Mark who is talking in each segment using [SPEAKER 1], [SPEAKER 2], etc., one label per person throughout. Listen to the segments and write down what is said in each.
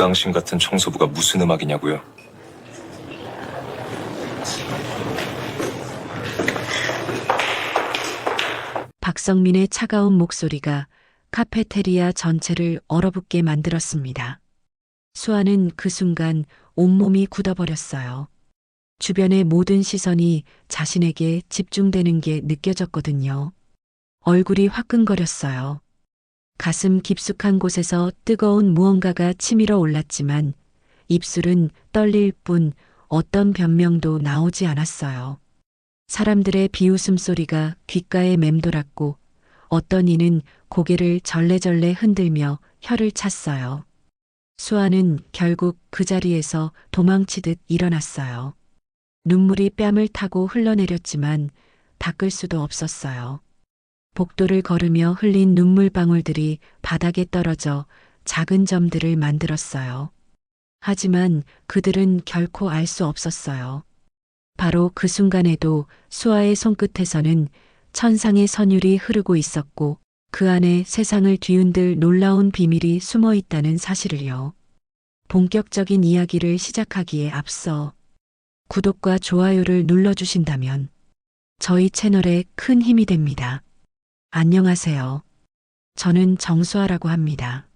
[SPEAKER 1] 당신 같은 청소부가 무슨 음악이냐고요?
[SPEAKER 2] 박성민의 차가운 목소리가 카페테리아 전체를 얼어붙게 만들었습니다. 수아는 그 순간 온몸이 굳어버렸어요. 주변의 모든 시선이 자신에게 집중되는 게 느껴졌거든요. 얼굴이 화끈거렸어요. 가슴 깊숙한 곳에서 뜨거운 무언가가 치밀어 올랐지만 입술은 떨릴 뿐 어떤 변명도 나오지 않았어요. 사람들의 비웃음 소리가 귓가에 맴돌았고 어떤 이는 고개를 절레절레 흔들며 혀를 찼어요. 수아는 결국 그 자리에서 도망치듯 일어났어요. 눈물이 뺨을 타고 흘러내렸지만 닦을 수도 없었어요. 복도를 걸으며 흘린 눈물방울들이 바닥에 떨어져 작은 점들을 만들었어요. 하지만 그들은 결코 알 수 없었어요. 바로 그 순간에도 수아의 손끝에서는 천상의 선율이 흐르고 있었고 그 안에 세상을 뒤흔들 놀라운 비밀이 숨어 있다는 사실을요. 본격적인 이야기를 시작하기에 앞서 구독과 좋아요를 눌러주신다면 저희 채널에 큰 힘이 됩니다. 안녕하세요. 저는 정수아라고 합니다.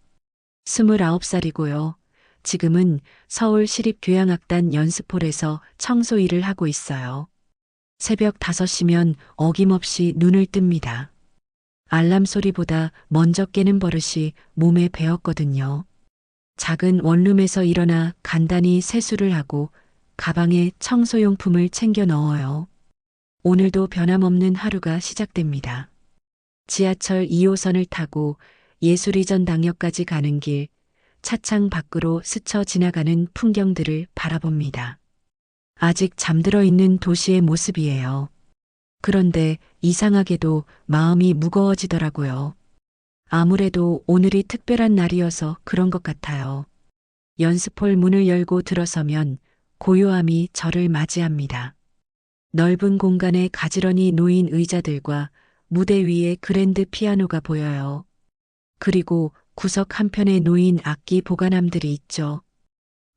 [SPEAKER 2] 29살이고요. 지금은 서울시립교향악단 연습홀에서 청소 일을 하고 있어요. 새벽 5시면 어김없이 눈을 뜹니다. 알람 소리보다 먼저 깨는 버릇이 몸에 배었거든요. 작은 원룸에서 일어나 간단히 세수를 하고 가방에 청소용품을 챙겨 넣어요. 오늘도 변함없는 하루가 시작됩니다. 지하철 2호선을 타고 예술이전 당역까지 가는 길, 차창 밖으로 스쳐 지나가는 풍경들을 바라봅니다. 아직 잠들어 있는 도시의 모습이에요. 그런데 이상하게도 마음이 무거워지더라고요. 아무래도 오늘이 특별한 날이어서 그런 것 같아요. 연습홀 문을 열고 들어서면 고요함이 저를 맞이합니다. 넓은 공간에 가지런히 놓인 의자들과 무대 위에 그랜드 피아노가 보여요. 그리고 구석 한편에 놓인 악기 보관함들이 있죠.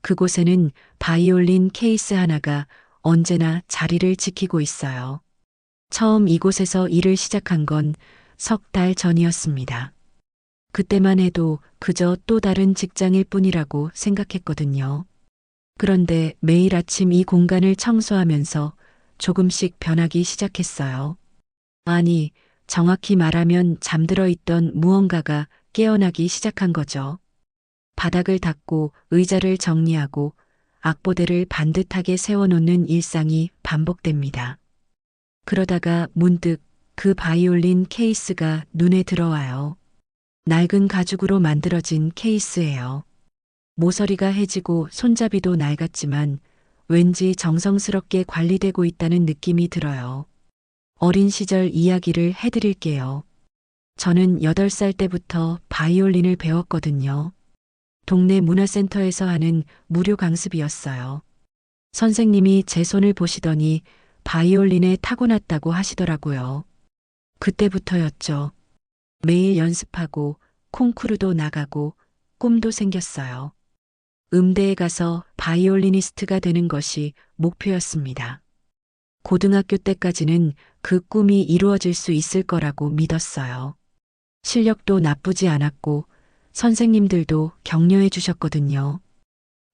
[SPEAKER 2] 그곳에는 바이올린 케이스 하나가 언제나 자리를 지키고 있어요. 처음 이곳에서 일을 시작한 건 석 달 전이었습니다. 그때만 해도 그저 또 다른 직장일 뿐이라고 생각했거든요. 그런데 매일 아침 이 공간을 청소하면서 조금씩 변하기 시작했어요. 아니, 정확히 말하면 잠들어 있던 무언가가 깨어나기 시작한 거죠. 바닥을 닦고 의자를 정리하고 악보대를 반듯하게 세워놓는 일상이 반복됩니다. 그러다가 문득 그 바이올린 케이스가 눈에 들어와요. 낡은 가죽으로 만들어진 케이스예요. 모서리가 해지고 손잡이도 낡았지만 왠지 정성스럽게 관리되고 있다는 느낌이 들어요. 어린 시절 이야기를 해드릴게요. 저는 8살 때부터 바이올린을 배웠거든요. 동네 문화센터에서 하는 무료 강습이었어요. 선생님이 제 손을 보시더니 바이올린에 타고났다고 하시더라고요. 그때부터였죠. 매일 연습하고 콩쿠르도 나가고 꿈도 생겼어요. 음대에 가서 바이올리니스트가 되는 것이 목표였습니다. 고등학교 때까지는 그 꿈이 이루어질 수 있을 거라고 믿었어요. 실력도 나쁘지 않았고 선생님들도 격려해 주셨거든요.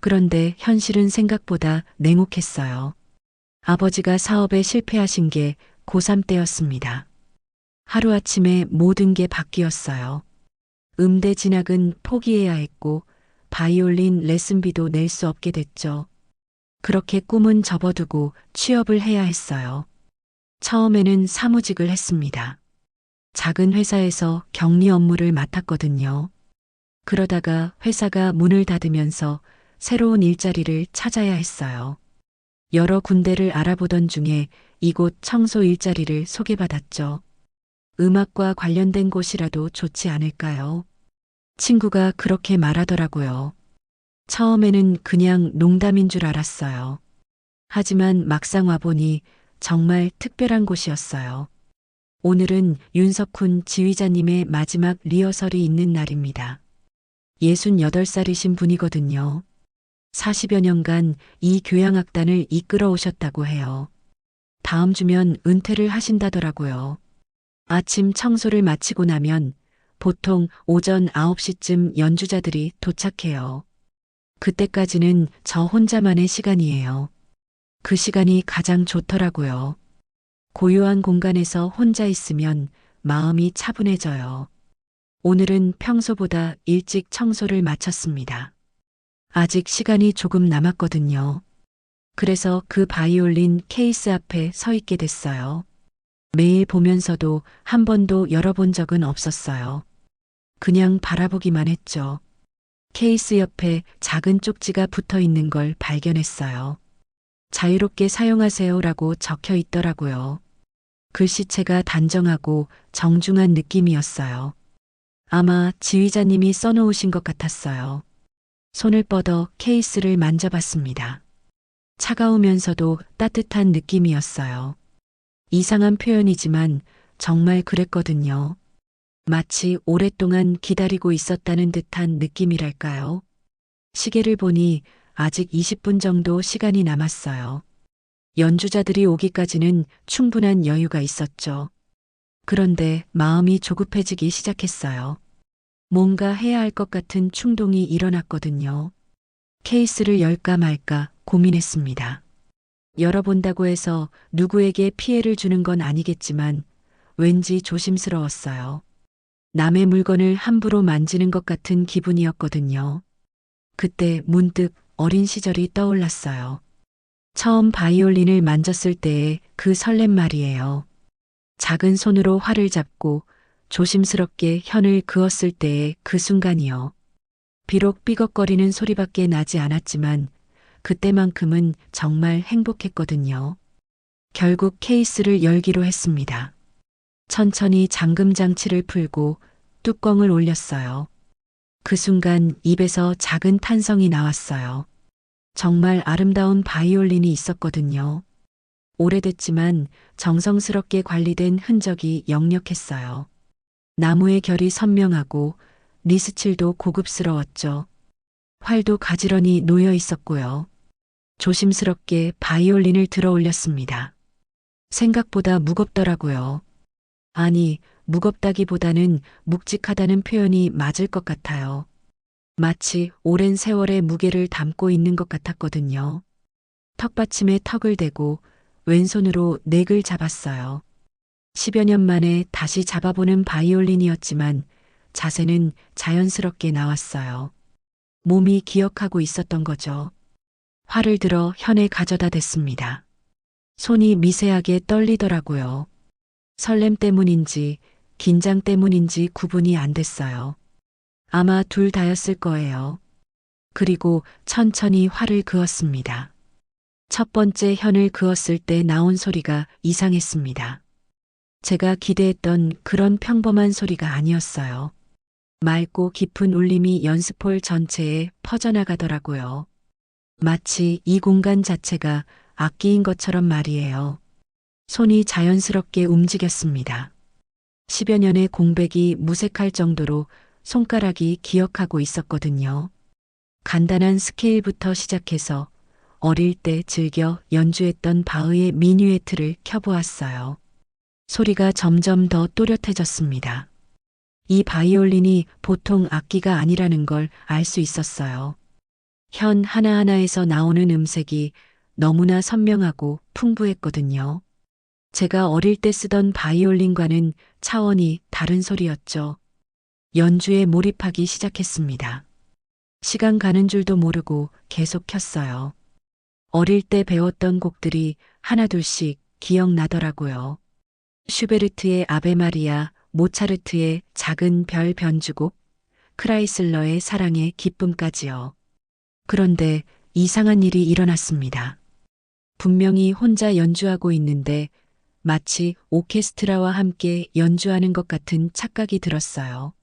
[SPEAKER 2] 그런데 현실은 생각보다 냉혹했어요. 아버지가 사업에 실패하신 게 고3 때였습니다. 하루아침에 모든 게 바뀌었어요. 음대 진학은 포기해야 했고 바이올린 레슨비도 낼 수 없게 됐죠. 그렇게 꿈은 접어두고 취업을 해야 했어요. 처음에는 사무직을 했습니다. 작은 회사에서 격리 업무를 맡았거든요. 그러다가 회사가 문을 닫으면서 새로운 일자리를 찾아야 했어요. 여러 군데를 알아보던 중에 이곳 청소 일자리를 소개받았죠. 음악과 관련된 곳이라도 좋지 않을까요? 친구가 그렇게 말하더라고요. 처음에는 그냥 농담인 줄 알았어요. 하지만 막상 와보니 정말 특별한 곳이었어요. 오늘은 윤석훈 지휘자님의 마지막 리허설이 있는 날입니다. 68살이신 분이거든요. 40여 년간 이 교향악단을 이끌어 오셨다고 해요. 다음 주면 은퇴를 하신다더라고요. 아침 청소를 마치고 나면 보통 오전 9시쯤 연주자들이 도착해요. 그때까지는 저 혼자만의 시간이에요. 그 시간이 가장 좋더라고요. 고요한 공간에서 혼자 있으면 마음이 차분해져요. 오늘은 평소보다 일찍 청소를 마쳤습니다. 아직 시간이 조금 남았거든요. 그래서 그 바이올린 케이스 앞에 서 있게 됐어요. 매일 보면서도 한 번도 열어본 적은 없었어요. 그냥 바라보기만 했죠. 케이스 옆에 작은 쪽지가 붙어 있는 걸 발견했어요. 자유롭게 사용하세요라고 적혀 있더라고요. 글씨체가 단정하고 정중한 느낌이었어요. 아마 지휘자님이 써놓으신 것 같았어요. 손을 뻗어 케이스를 만져봤습니다. 차가우면서도 따뜻한 느낌이었어요. 이상한 표현이지만 정말 그랬거든요. 마치 오랫동안 기다리고 있었다는 듯한 느낌이랄까요. 시계를 보니 아직 20분 정도 시간이 남았어요. 연주자들이 오기까지는 충분한 여유가 있었죠. 그런데 마음이 조급해지기 시작했어요. 뭔가 해야 할 것 같은 충동이 일어났거든요. 케이스를 열까 말까 고민했습니다. 열어본다고 해서 누구에게 피해를 주는 건 아니겠지만 왠지 조심스러웠어요. 남의 물건을 함부로 만지는 것 같은 기분이었거든요. 그때 문득 어린 시절이 떠올랐어요. 처음 바이올린을 만졌을 때의 그 설렘 말이에요. 작은 손으로 활을 잡고 조심스럽게 현을 그었을 때의 그 순간이요. 비록 삐걱거리는 소리밖에 나지 않았지만 그때만큼은 정말 행복했거든요. 결국 케이스를 열기로 했습니다. 천천히 잠금 장치를 풀고 뚜껑을 올렸어요. 그 순간 입에서 작은 탄성이 나왔어요. 정말 아름다운 바이올린이 있었거든요. 오래됐지만 정성스럽게 관리된 흔적이 역력했어요. 나무의 결이 선명하고 니스칠도 고급스러웠죠. 활도 가지런히 놓여 있었고요. 조심스럽게 바이올린을 들어 올렸습니다. 생각보다 무겁더라고요. 아니, 무겁다기보다는 묵직하다는 표현이 맞을 것 같아요. 마치 오랜 세월의 무게를 담고 있는 것 같았거든요. 턱받침에 턱을 대고 왼손으로 넥을 잡았어요. 10여 년 만에 다시 잡아보는 바이올린이었지만 자세는 자연스럽게 나왔어요. 몸이 기억하고 있었던 거죠. 활을 들어 현에 가져다 댔습니다. 손이 미세하게 떨리더라고요. 설렘 때문인지 긴장 때문인지 구분이 안 됐어요. 아마 둘 다였을 거예요. 그리고 천천히 활을 그었습니다. 첫 번째 현을 그었을 때 나온 소리가 이상했습니다. 제가 기대했던 그런 평범한 소리가 아니었어요. 맑고 깊은 울림이 연습홀 전체에 퍼져나가더라고요. 마치 이 공간 자체가 악기인 것처럼 말이에요. 손이 자연스럽게 움직였습니다. 10여 년의 공백이 무색할 정도로 손가락이 기억하고 있었거든요. 간단한 스케일부터 시작해서 어릴 때 즐겨 연주했던 바흐의 미뉴에트를 켜보았어요. 소리가 점점 더 또렷해졌습니다. 이 바이올린이 보통 악기가 아니라는 걸 알 수 있었어요. 현 하나하나에서 나오는 음색이 너무나 선명하고 풍부했거든요. 제가 어릴 때 쓰던 바이올린과는 차원이 다른 소리였죠. 연주에 몰입하기 시작했습니다. 시간 가는 줄도 모르고 계속 켰어요. 어릴 때 배웠던 곡들이 하나둘씩 기억나더라고요. 슈베르트의 아베 마리아, 모차르트의 작은 별 변주곡, 크라이슬러의 사랑의 기쁨까지요. 그런데 이상한 일이 일어났습니다. 분명히 혼자 연주하고 있는데 마치 오케스트라와 함께 연주하는 것 같은 착각이 들었어요.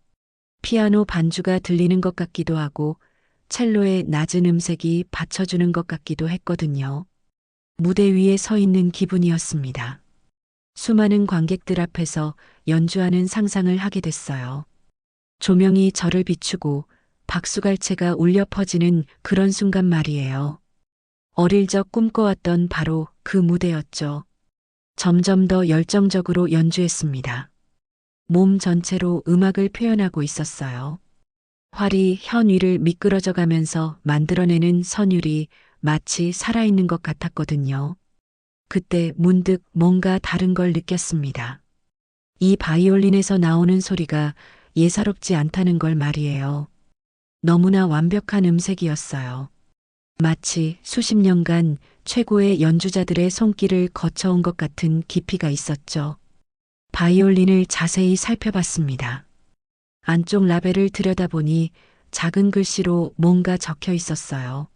[SPEAKER 2] 피아노 반주가 들리는 것 같기도 하고 첼로의 낮은 음색이 받쳐주는 것 같기도 했거든요. 무대 위에 서 있는 기분이었습니다. 수많은 관객들 앞에서 연주하는 상상을 하게 됐어요. 조명이 저를 비추고 박수갈채가 울려 퍼지는 그런 순간 말이에요. 어릴 적 꿈꿔왔던 바로 그 무대였죠. 점점 더 열정적으로 연주했습니다. 몸 전체로 음악을 표현하고 있었어요. 활이 현 위를 미끄러져 가면서 만들어내는 선율이 마치 살아있는 것 같았거든요. 그때 문득 뭔가 다른 걸 느꼈습니다. 이 바이올린에서 나오는 소리가 예사롭지 않다는 걸 말이에요. 너무나 완벽한 음색이었어요. 마치 수십 년간 최고의 연주자들의 손길을 거쳐온 것 같은 깊이가 있었죠. 바이올린을 자세히 살펴봤습니다. 안쪽 라벨을 들여다보니 작은 글씨로 뭔가 적혀 있었어요.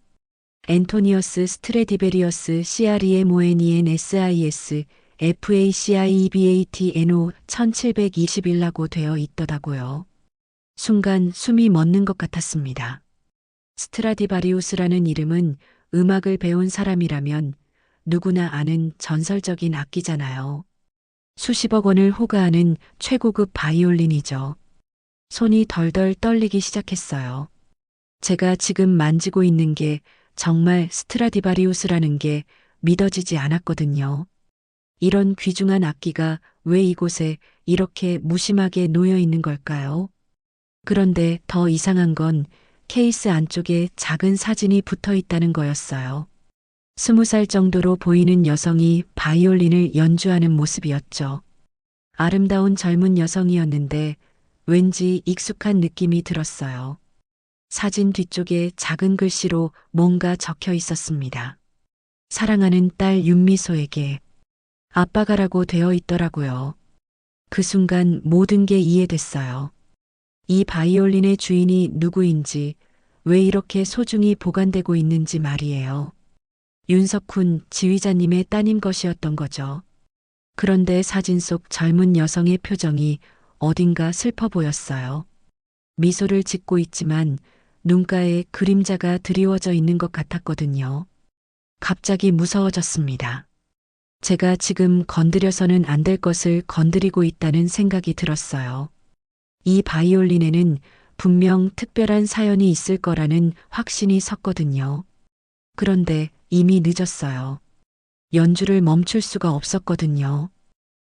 [SPEAKER 2] 앤토니어스 스트레디베리어스 CREMONEN SIS FACIEBATNO 1721라고 되어 있더라고요. 순간 숨이 멎는 것 같았습니다. 스트라디바리우스라는 이름은 음악을 배운 사람이라면 누구나 아는 전설적인 악기잖아요. 수십억 원을 호가하는 최고급 바이올린이죠. 손이 덜덜 떨리기 시작했어요. 제가 지금 만지고 있는 게 정말 스트라디바리우스라는 게 믿어지지 않았거든요. 이런 귀중한 악기가 왜 이곳에 이렇게 무심하게 놓여 있는 걸까요? 그런데 더 이상한 건 케이스 안쪽에 작은 사진이 붙어 있다는 거였어요. 20살 정도로 보이는 여성이 바이올린을 연주하는 모습이었죠. 아름다운 젊은 여성이었는데 왠지 익숙한 느낌이 들었어요. 사진 뒤쪽에 작은 글씨로 뭔가 적혀 있었습니다. 사랑하는 딸 윤미소에게 아빠가라고 되어 있더라고요. 그 순간 모든 게 이해됐어요. 이 바이올린의 주인이 누구인지, 왜 이렇게 소중히 보관되고 있는지 말이에요. 윤석훈 지휘자님의 따님 것이었던 거죠. 그런데 사진 속 젊은 여성의 표정이 어딘가 슬퍼 보였어요. 미소를 짓고 있지만 눈가에 그림자가 드리워져 있는 것 같았거든요. 갑자기 무서워졌습니다. 제가 지금 건드려서는 안 될 것을 건드리고 있다는 생각이 들었어요. 이 바이올린에는 분명 특별한 사연이 있을 거라는 확신이 섰거든요. 그런데 이미 늦었어요. 연주를 멈출 수가 없었거든요.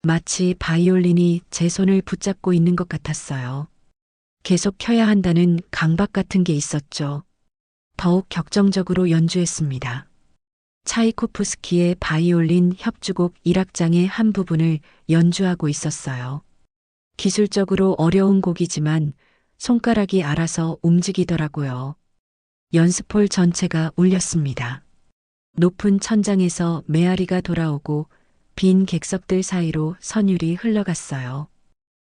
[SPEAKER 2] 마치 바이올린이 제 손을 붙잡고 있는 것 같았어요. 계속 켜야 한다는 강박 같은 게 있었죠. 더욱 격정적으로 연주했습니다. 차이코프스키의 바이올린 협주곡 1악장의 한 부분을 연주하고 있었어요. 기술적으로 어려운 곡이지만 손가락이 알아서 움직이더라고요. 연습홀 전체가 울렸습니다. 높은 천장에서 메아리가 돌아오고 빈 객석들 사이로 선율이 흘러갔어요.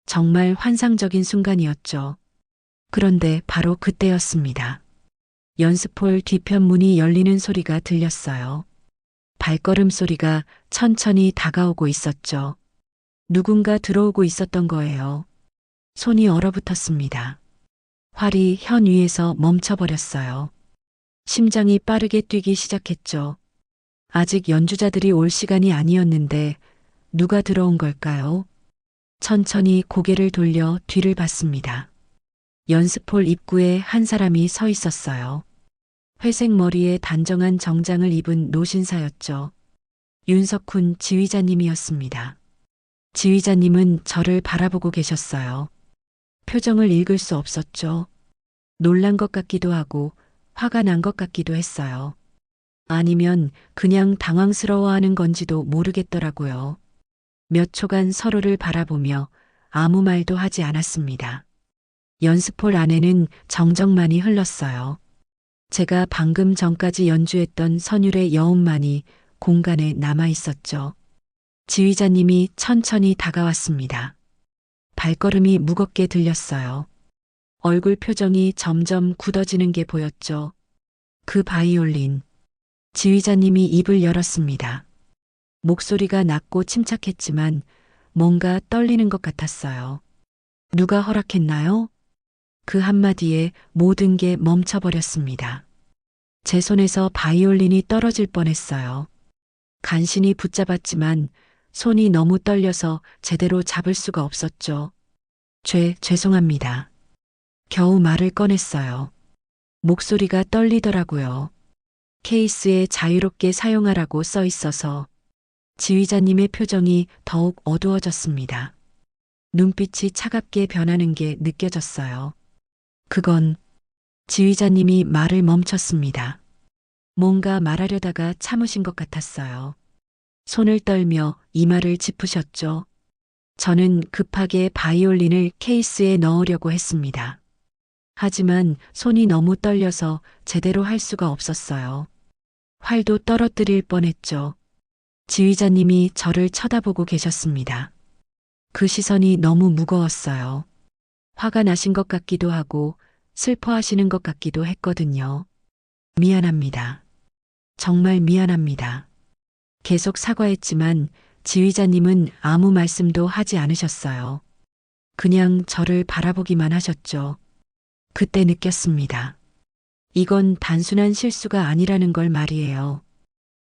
[SPEAKER 2] 정말 환상적인 순간이었죠. 그런데 바로 그때였습니다. 연습홀 뒤편 문이 열리는 소리가 들렸어요. 발걸음 소리가 천천히 다가오고 있었죠. 누군가 들어오고 있었던 거예요. 손이 얼어붙었습니다. 활이 현 위에서 멈춰버렸어요. 심장이 빠르게 뛰기 시작했죠. 아직 연주자들이 올 시간이 아니었는데 누가 들어온 걸까요? 천천히 고개를 돌려 뒤를 봤습니다. 연습홀 입구에 한 사람이 서 있었어요. 회색 머리에 단정한 정장을 입은 노신사였죠. 윤석훈 지휘자님이었습니다. 지휘자님은 저를 바라보고 계셨어요. 표정을 읽을 수 없었죠. 놀란 것 같기도 하고 화가 난 것 같기도 했어요. 아니면 그냥 당황스러워하는 건지도 모르겠더라고요. 몇 초간 서로를 바라보며 아무 말도 하지 않았습니다. 연습홀 안에는 정적만이 흘렀어요. 제가 방금 전까지 연주했던 선율의 여운만이 공간에 남아 있었죠. 지휘자님이 천천히 다가왔습니다. 발걸음이 무겁게 들렸어요. 얼굴 표정이 점점 굳어지는 게 보였죠. 그 바이올린. 지휘자님이 입을 열었습니다. 목소리가 낮고 침착했지만 뭔가 떨리는 것 같았어요. 누가 허락했나요? 그 한마디에 모든 게 멈춰버렸습니다. 제 손에서 바이올린이 떨어질 뻔했어요. 간신히 붙잡았지만 손이 너무 떨려서 제대로 잡을 수가 없었죠. 죄송합니다. 겨우 말을 꺼냈어요. 목소리가 떨리더라고요. 케이스에 자유롭게 사용하라고 써 있어서 지휘자님의 표정이 더욱 어두워졌습니다. 눈빛이 차갑게 변하는 게 느껴졌어요. 그건 지휘자님이 말을 멈췄습니다. 뭔가 말하려다가 참으신 것 같았어요. 손을 떨며 이마를 짚으셨죠. 저는 급하게 바이올린을 케이스에 넣으려고 했습니다. 하지만 손이 너무 떨려서 제대로 할 수가 없었어요. 활도 떨어뜨릴 뻔했죠. 지휘자님이 저를 쳐다보고 계셨습니다. 그 시선이 너무 무거웠어요. 화가 나신 것 같기도 하고 슬퍼하시는 것 같기도 했거든요. 미안합니다. 정말 미안합니다. 계속 사과했지만 지휘자님은 아무 말씀도 하지 않으셨어요. 그냥 저를 바라보기만 하셨죠. 그때 느꼈습니다. 이건 단순한 실수가 아니라는 걸 말이에요.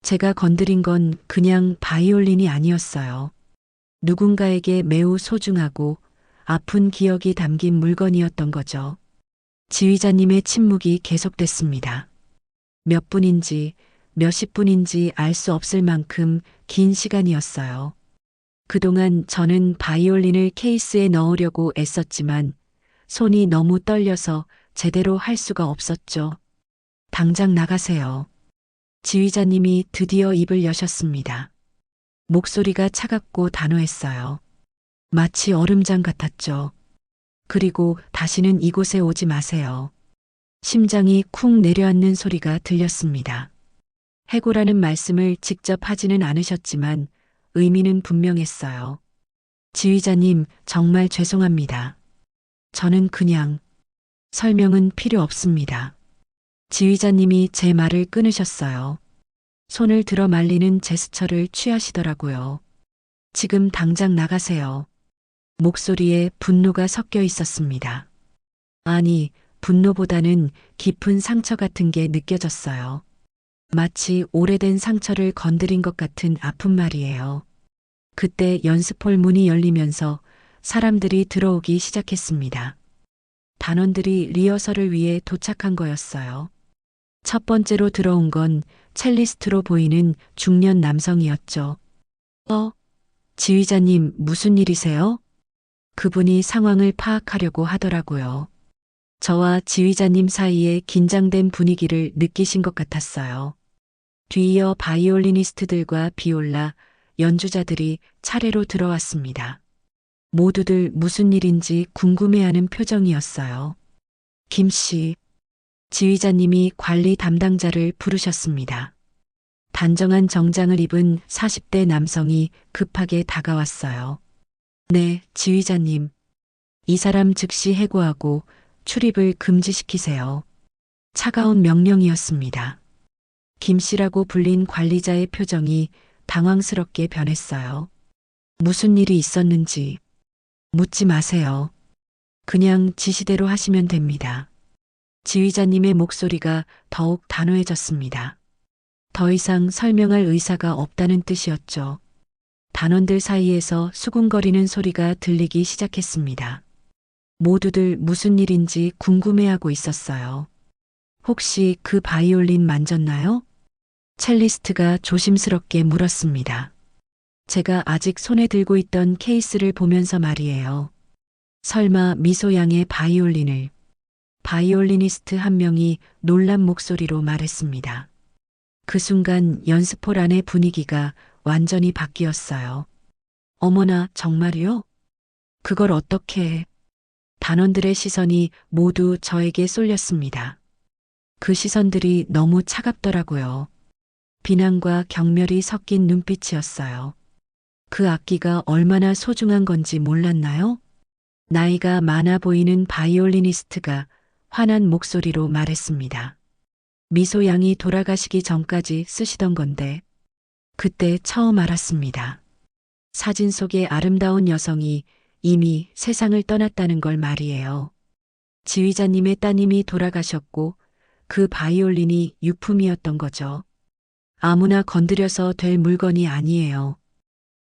[SPEAKER 2] 제가 건드린 건 그냥 바이올린이 아니었어요. 누군가에게 매우 소중하고 아픈 기억이 담긴 물건이었던 거죠. 지휘자님의 침묵이 계속됐습니다. 몇 분인지 몇십 분인지 알 수 없을 만큼 긴 시간이었어요. 그동안 저는 바이올린을 케이스에 넣으려고 애썼지만 손이 너무 떨려서 제대로 할 수가 없었죠. 당장 나가세요. 지휘자님이 드디어 입을 여셨습니다. 목소리가 차갑고 단호했어요. 마치 얼음장 같았죠. 그리고 다시는 이곳에 오지 마세요. 심장이 쿵 내려앉는 소리가 들렸습니다. 해고라는 말씀을 직접 하지는 않으셨지만 의미는 분명했어요. 지휘자님, 정말 죄송합니다. 저는 그냥 설명은 필요 없습니다. 지휘자님이 제 말을 끊으셨어요. 손을 들어 말리는 제스처를 취하시더라고요. 지금 당장 나가세요. 목소리에 분노가 섞여 있었습니다. 아니, 분노보다는 깊은 상처 같은 게 느껴졌어요. 마치 오래된 상처를 건드린 것 같은 아픈 말이에요. 그때 연습홀 문이 열리면서 사람들이 들어오기 시작했습니다. 단원들이 리허설을 위해 도착한 거였어요. 첫 번째로 들어온 건 첼리스트로 보이는 중년 남성이었죠. 지휘자님, 무슨 일이세요? 그분이 상황을 파악하려고 하더라고요. 저와 지휘자님 사이에 긴장된 분위기를 느끼신 것 같았어요. 뒤이어 바이올리니스트들과 비올라, 연주자들이 차례로 들어왔습니다. 모두들 무슨 일인지 궁금해하는 표정이었어요. 김 씨, 지휘자님이 관리 담당자를 부르셨습니다. 단정한 정장을 입은 40대 남성이 급하게 다가왔어요. 네, 지휘자님. 이 사람 즉시 해고하고 출입을 금지시키세요. 차가운 명령이었습니다. 김 씨라고 불린 관리자의 표정이 당황스럽게 변했어요. 무슨 일이 있었는지 묻지 마세요. 그냥 지시대로 하시면 됩니다. 지휘자님의 목소리가 더욱 단호해졌습니다. 더 이상 설명할 의사가 없다는 뜻이었죠. 단원들 사이에서 수군거리는 소리가 들리기 시작했습니다. 모두들 무슨 일인지 궁금해하고 있었어요. 혹시 그 바이올린 만졌나요? 첼리스트가 조심스럽게 물었습니다. 제가 아직 손에 들고 있던 케이스를 보면서 말이에요. 설마 미소 양의 바이올린을. 바이올리니스트 한 명이 놀란 목소리로 말했습니다. 그 순간 연습홀 안의 분위기가 완전히 바뀌었어요. 어머나, 정말이요? 그걸 어떻게 해? 단원들의 시선이 모두 저에게 쏠렸습니다. 그 시선들이 너무 차갑더라고요. 비난과 경멸이 섞인 눈빛이었어요. 그 악기가 얼마나 소중한 건지 몰랐나요? 나이가 많아 보이는 바이올리니스트가 화난 목소리로 말했습니다. 미소 양이 돌아가시기 전까지 쓰시던 건데, 그때 처음 알았습니다. 사진 속의 아름다운 여성이 이미 세상을 떠났다는 걸 말이에요. 지휘자님의 따님이 돌아가셨고 그 바이올린이 유품이었던 거죠. 아무나 건드려서 될 물건이 아니에요.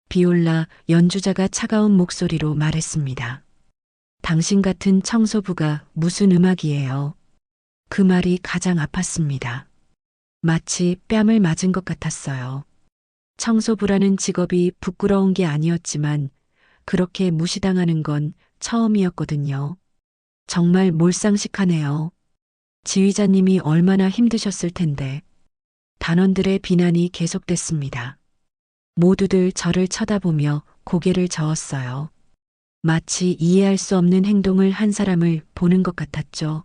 [SPEAKER 2] 비올라 연주자가 차가운 목소리로 말했습니다. 당신 같은 청소부가 무슨 음악이에요? 그 말이 가장 아팠습니다. 마치 뺨을 맞은 것 같았어요. 청소부라는 직업이 부끄러운 게 아니었지만 그렇게 무시당하는 건 처음이었거든요. 정말 몰상식하네요. 지휘자님이 얼마나 힘드셨을 텐데. 단원들의 비난이 계속됐습니다. 모두들 저를 쳐다보며 고개를 저었어요. 마치 이해할 수 없는 행동을 한 사람을 보는 것 같았죠.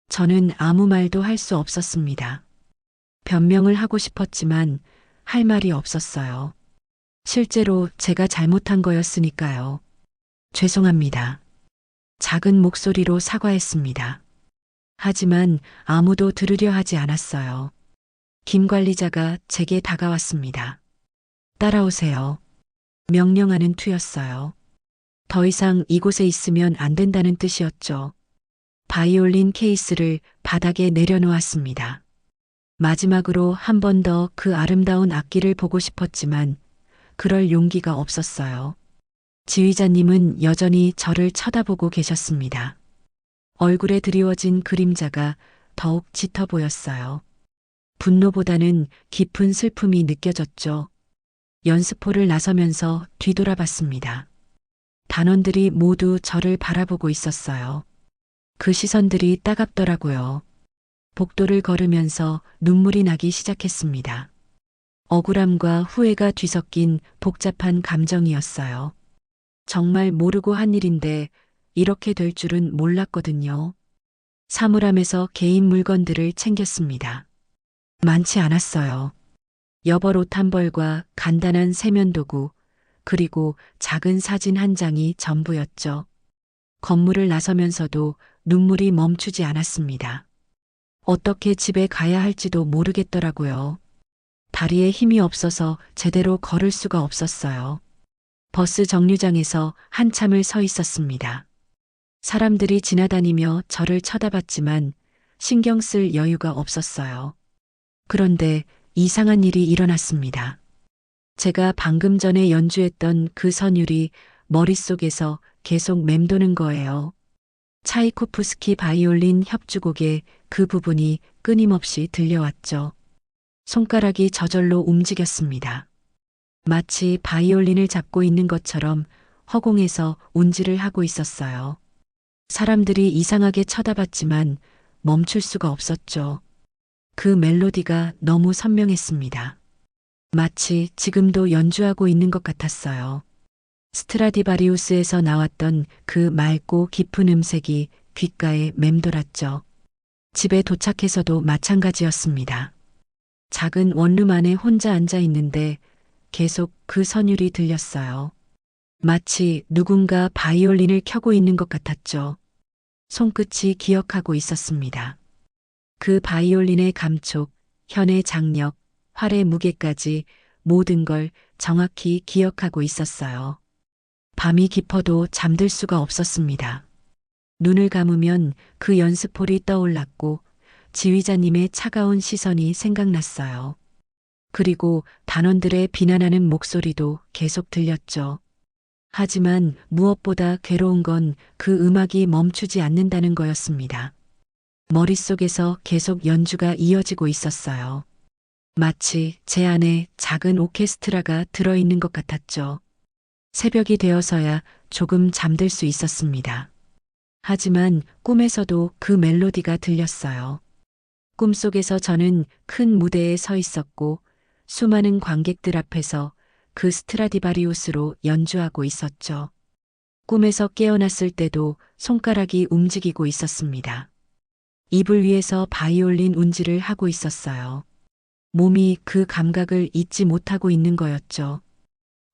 [SPEAKER 2] 저는 아무 말도 할 수 없었습니다. 변명을 하고 싶었지만 할 말이 없었어요. 실제로 제가 잘못한 거였으니까요. 죄송합니다. 작은 목소리로 사과했습니다. 하지만 아무도 들으려 하지 않았어요. 김 관리자가 제게 다가왔습니다. 따라오세요. 명령하는 투였어요. 더 이상 이곳에 있으면 안 된다는 뜻이었죠. 바이올린 케이스를 바닥에 내려놓았습니다. 마지막으로 한 번 더 그 아름다운 악기를 보고 싶었지만 그럴 용기가 없었어요. 지휘자님은 여전히 저를 쳐다보고 계셨습니다. 얼굴에 드리워진 그림자가 더욱 짙어 보였어요. 분노보다는 깊은 슬픔이 느껴졌죠. 연습홀을 나서면서 뒤돌아봤습니다. 단원들이 모두 저를 바라보고 있었어요. 그 시선들이 따갑더라고요. 복도를 걸으면서 눈물이 나기 시작했습니다. 억울함과 후회가 뒤섞인 복잡한 감정이었어요. 정말 모르고 한 일인데 이렇게 될 줄은 몰랐거든요. 사물함에서 개인 물건들을 챙겼습니다. 많지 않았어요. 여벌 옷 한 벌과 간단한 세면도구, 그리고 작은 사진 한 장이 전부였죠. 건물을 나서면서도 눈물이 멈추지 않았습니다. 어떻게 집에 가야 할지도 모르겠더라고요. 다리에 힘이 없어서 제대로 걸을 수가 없었어요. 버스 정류장에서 한참을 서 있었습니다. 사람들이 지나다니며 저를 쳐다봤지만 신경 쓸 여유가 없었어요. 그런데 이상한 일이 일어났습니다. 제가 방금 전에 연주했던 그 선율이 머릿속에서 계속 맴도는 거예요. 차이코프스키 바이올린 협주곡의 그 부분이 끊임없이 들려왔죠. 손가락이 저절로 움직였습니다. 마치 바이올린을 잡고 있는 것처럼 허공에서 운지를 하고 있었어요. 사람들이 이상하게 쳐다봤지만 멈출 수가 없었죠. 그 멜로디가 너무 선명했습니다. 마치 지금도 연주하고 있는 것 같았어요. 스트라디바리우스에서 나왔던 그 맑고 깊은 음색이 귓가에 맴돌았죠. 집에 도착해서도 마찬가지였습니다. 작은 원룸 안에 혼자 앉아 있는데 계속 그 선율이 들렸어요. 마치 누군가 바이올린을 켜고 있는 것 같았죠. 손끝이 기억하고 있었습니다. 그 바이올린의 감촉, 현의 장력, 활의 무게까지 모든 걸 정확히 기억하고 있었어요. 밤이 깊어도 잠들 수가 없었습니다. 눈을 감으면 그 연습홀이 떠올랐고 지휘자님의 차가운 시선이 생각났어요. 그리고 단원들의 비난하는 목소리도 계속 들렸죠. 하지만 무엇보다 괴로운 건 그 음악이 멈추지 않는다는 거였습니다. 머릿속에서 계속 연주가 이어지고 있었어요. 마치 제 안에 작은 오케스트라가 들어있는 것 같았죠. 새벽이 되어서야 조금 잠들 수 있었습니다. 하지만 꿈에서도 그 멜로디가 들렸어요. 꿈속에서 저는 큰 무대에 서 있었고 수많은 관객들 앞에서 그 스트라디바리우스로 연주하고 있었죠. 꿈에서 깨어났을 때도 손가락이 움직이고 있었습니다. 이불 위에서 바이올린 운지를 하고 있었어요. 몸이 그 감각을 잊지 못하고 있는 거였죠.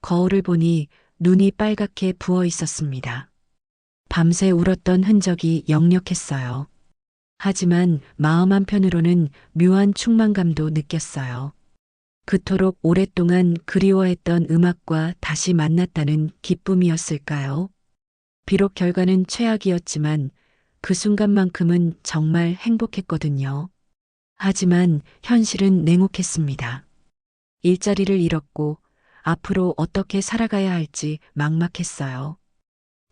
[SPEAKER 2] 거울을 보니 눈이 빨갛게 부어 있었습니다. 밤새 울었던 흔적이 역력했어요. 하지만 마음 한편으로는 묘한 충만감도 느꼈어요. 그토록 오랫동안 그리워했던 음악과 다시 만났다는 기쁨이었을까요? 비록 결과는 최악이었지만 그 순간만큼은 정말 행복했거든요. 하지만 현실은 냉혹했습니다. 일자리를 잃었고 앞으로 어떻게 살아가야 할지 막막했어요.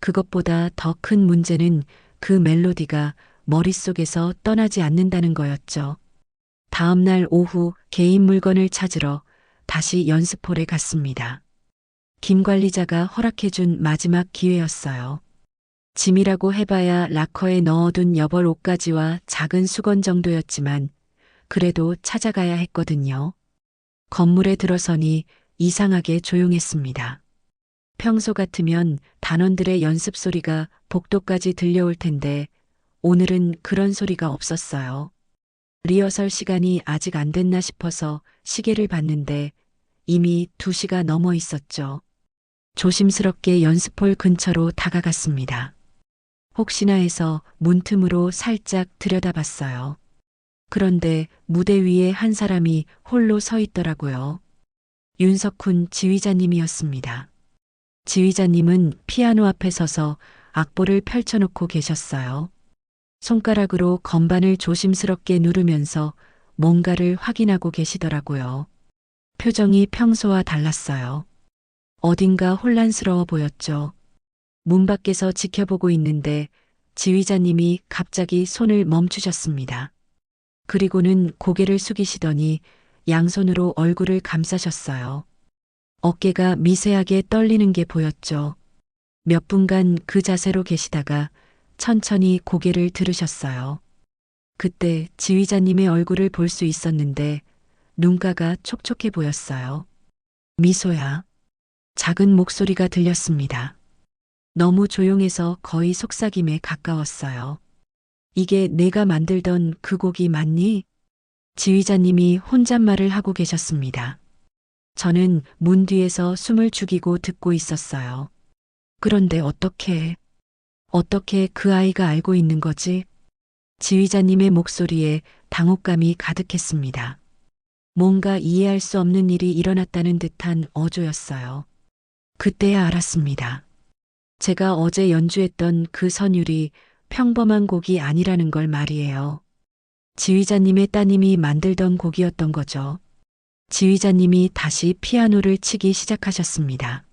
[SPEAKER 2] 그것보다 더 큰 문제는 그 멜로디가 머릿속에서 떠나지 않는다는 거였죠. 다음 날 오후 개인 물건을 찾으러 다시 연습홀에 갔습니다. 김 관리자가 허락해준 마지막 기회였어요. 짐이라고 해봐야 락커에 넣어둔 여벌 옷가지와 작은 수건 정도였지만 그래도 찾아가야 했거든요. 건물에 들어서니 이상하게 조용했습니다. 평소 같으면 단원들의 연습 소리가 복도까지 들려올 텐데 오늘은 그런 소리가 없었어요. 리허설 시간이 아직 안 됐나 싶어서 시계를 봤는데 이미 2시가 넘어 있었죠. 조심스럽게 연습홀 근처로 다가갔습니다. 혹시나 해서 문틈으로 살짝 들여다봤어요. 그런데 무대 위에 한 사람이 홀로 서 있더라고요. 윤석훈 지휘자님이었습니다. 지휘자님은 피아노 앞에 서서 악보를 펼쳐놓고 계셨어요. 손가락으로 건반을 조심스럽게 누르면서 뭔가를 확인하고 계시더라고요. 표정이 평소와 달랐어요. 어딘가 혼란스러워 보였죠. 문 밖에서 지켜보고 있는데 지휘자님이 갑자기 손을 멈추셨습니다. 그리고는 고개를 숙이시더니 양손으로 얼굴을 감싸셨어요. 어깨가 미세하게 떨리는 게 보였죠. 몇 분간 그 자세로 계시다가 천천히 고개를 들으셨어요. 그때 지휘자님의 얼굴을 볼 수 있었는데 눈가가 촉촉해 보였어요. 미소야. 작은 목소리가 들렸습니다. 너무 조용해서 거의 속삭임에 가까웠어요. 이게 내가 만들던 그 곡이 맞니? 지휘자님이 혼잣말을 하고 계셨습니다. 저는 문 뒤에서 숨을 죽이고 듣고 있었어요. 그런데 어떻게 그 아이가 알고 있는 거지? 지휘자님의 목소리에 당혹감이 가득했습니다. 뭔가 이해할 수 없는 일이 일어났다는 듯한 어조였어요. 그때야 알았습니다. 제가 어제 연주했던 그 선율이 평범한 곡이 아니라는 걸 말이에요. 지휘자님의 따님이 만들던 곡이었던 거죠. 지휘자님이 다시 피아노를 치기 시작하셨습니다.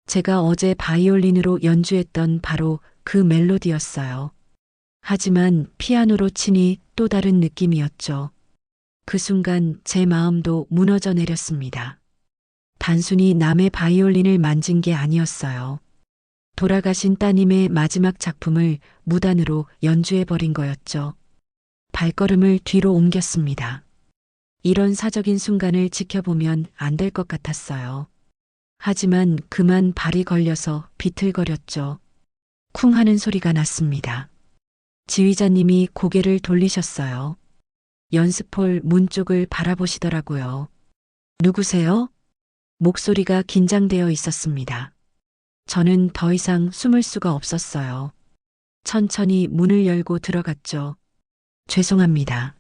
[SPEAKER 2] 제가 어제 바이올린으로 연주했던 바로 그 멜로디였어요. 하지만 피아노로 치니 또 다른 느낌이었죠. 그 순간 제 마음도 무너져 내렸습니다. 단순히 남의 바이올린을 만진 게 아니었어요. 돌아가신 따님의 마지막 작품을 무단으로 연주해버린 거였죠. 발걸음을 뒤로 옮겼습니다. 이런 사적인 순간을 지켜보면 안 될 것 같았어요. 하지만 그만 발이 걸려서 비틀거렸죠. 쿵 하는 소리가 났습니다. 지휘자님이 고개를 돌리셨어요. 연습홀 문 쪽을 바라보시더라고요. 누구세요? 목소리가 긴장되어 있었습니다. 저는 더 이상 숨을 수가 없었어요. 천천히 문을 열고 들어갔죠. 죄송합니다.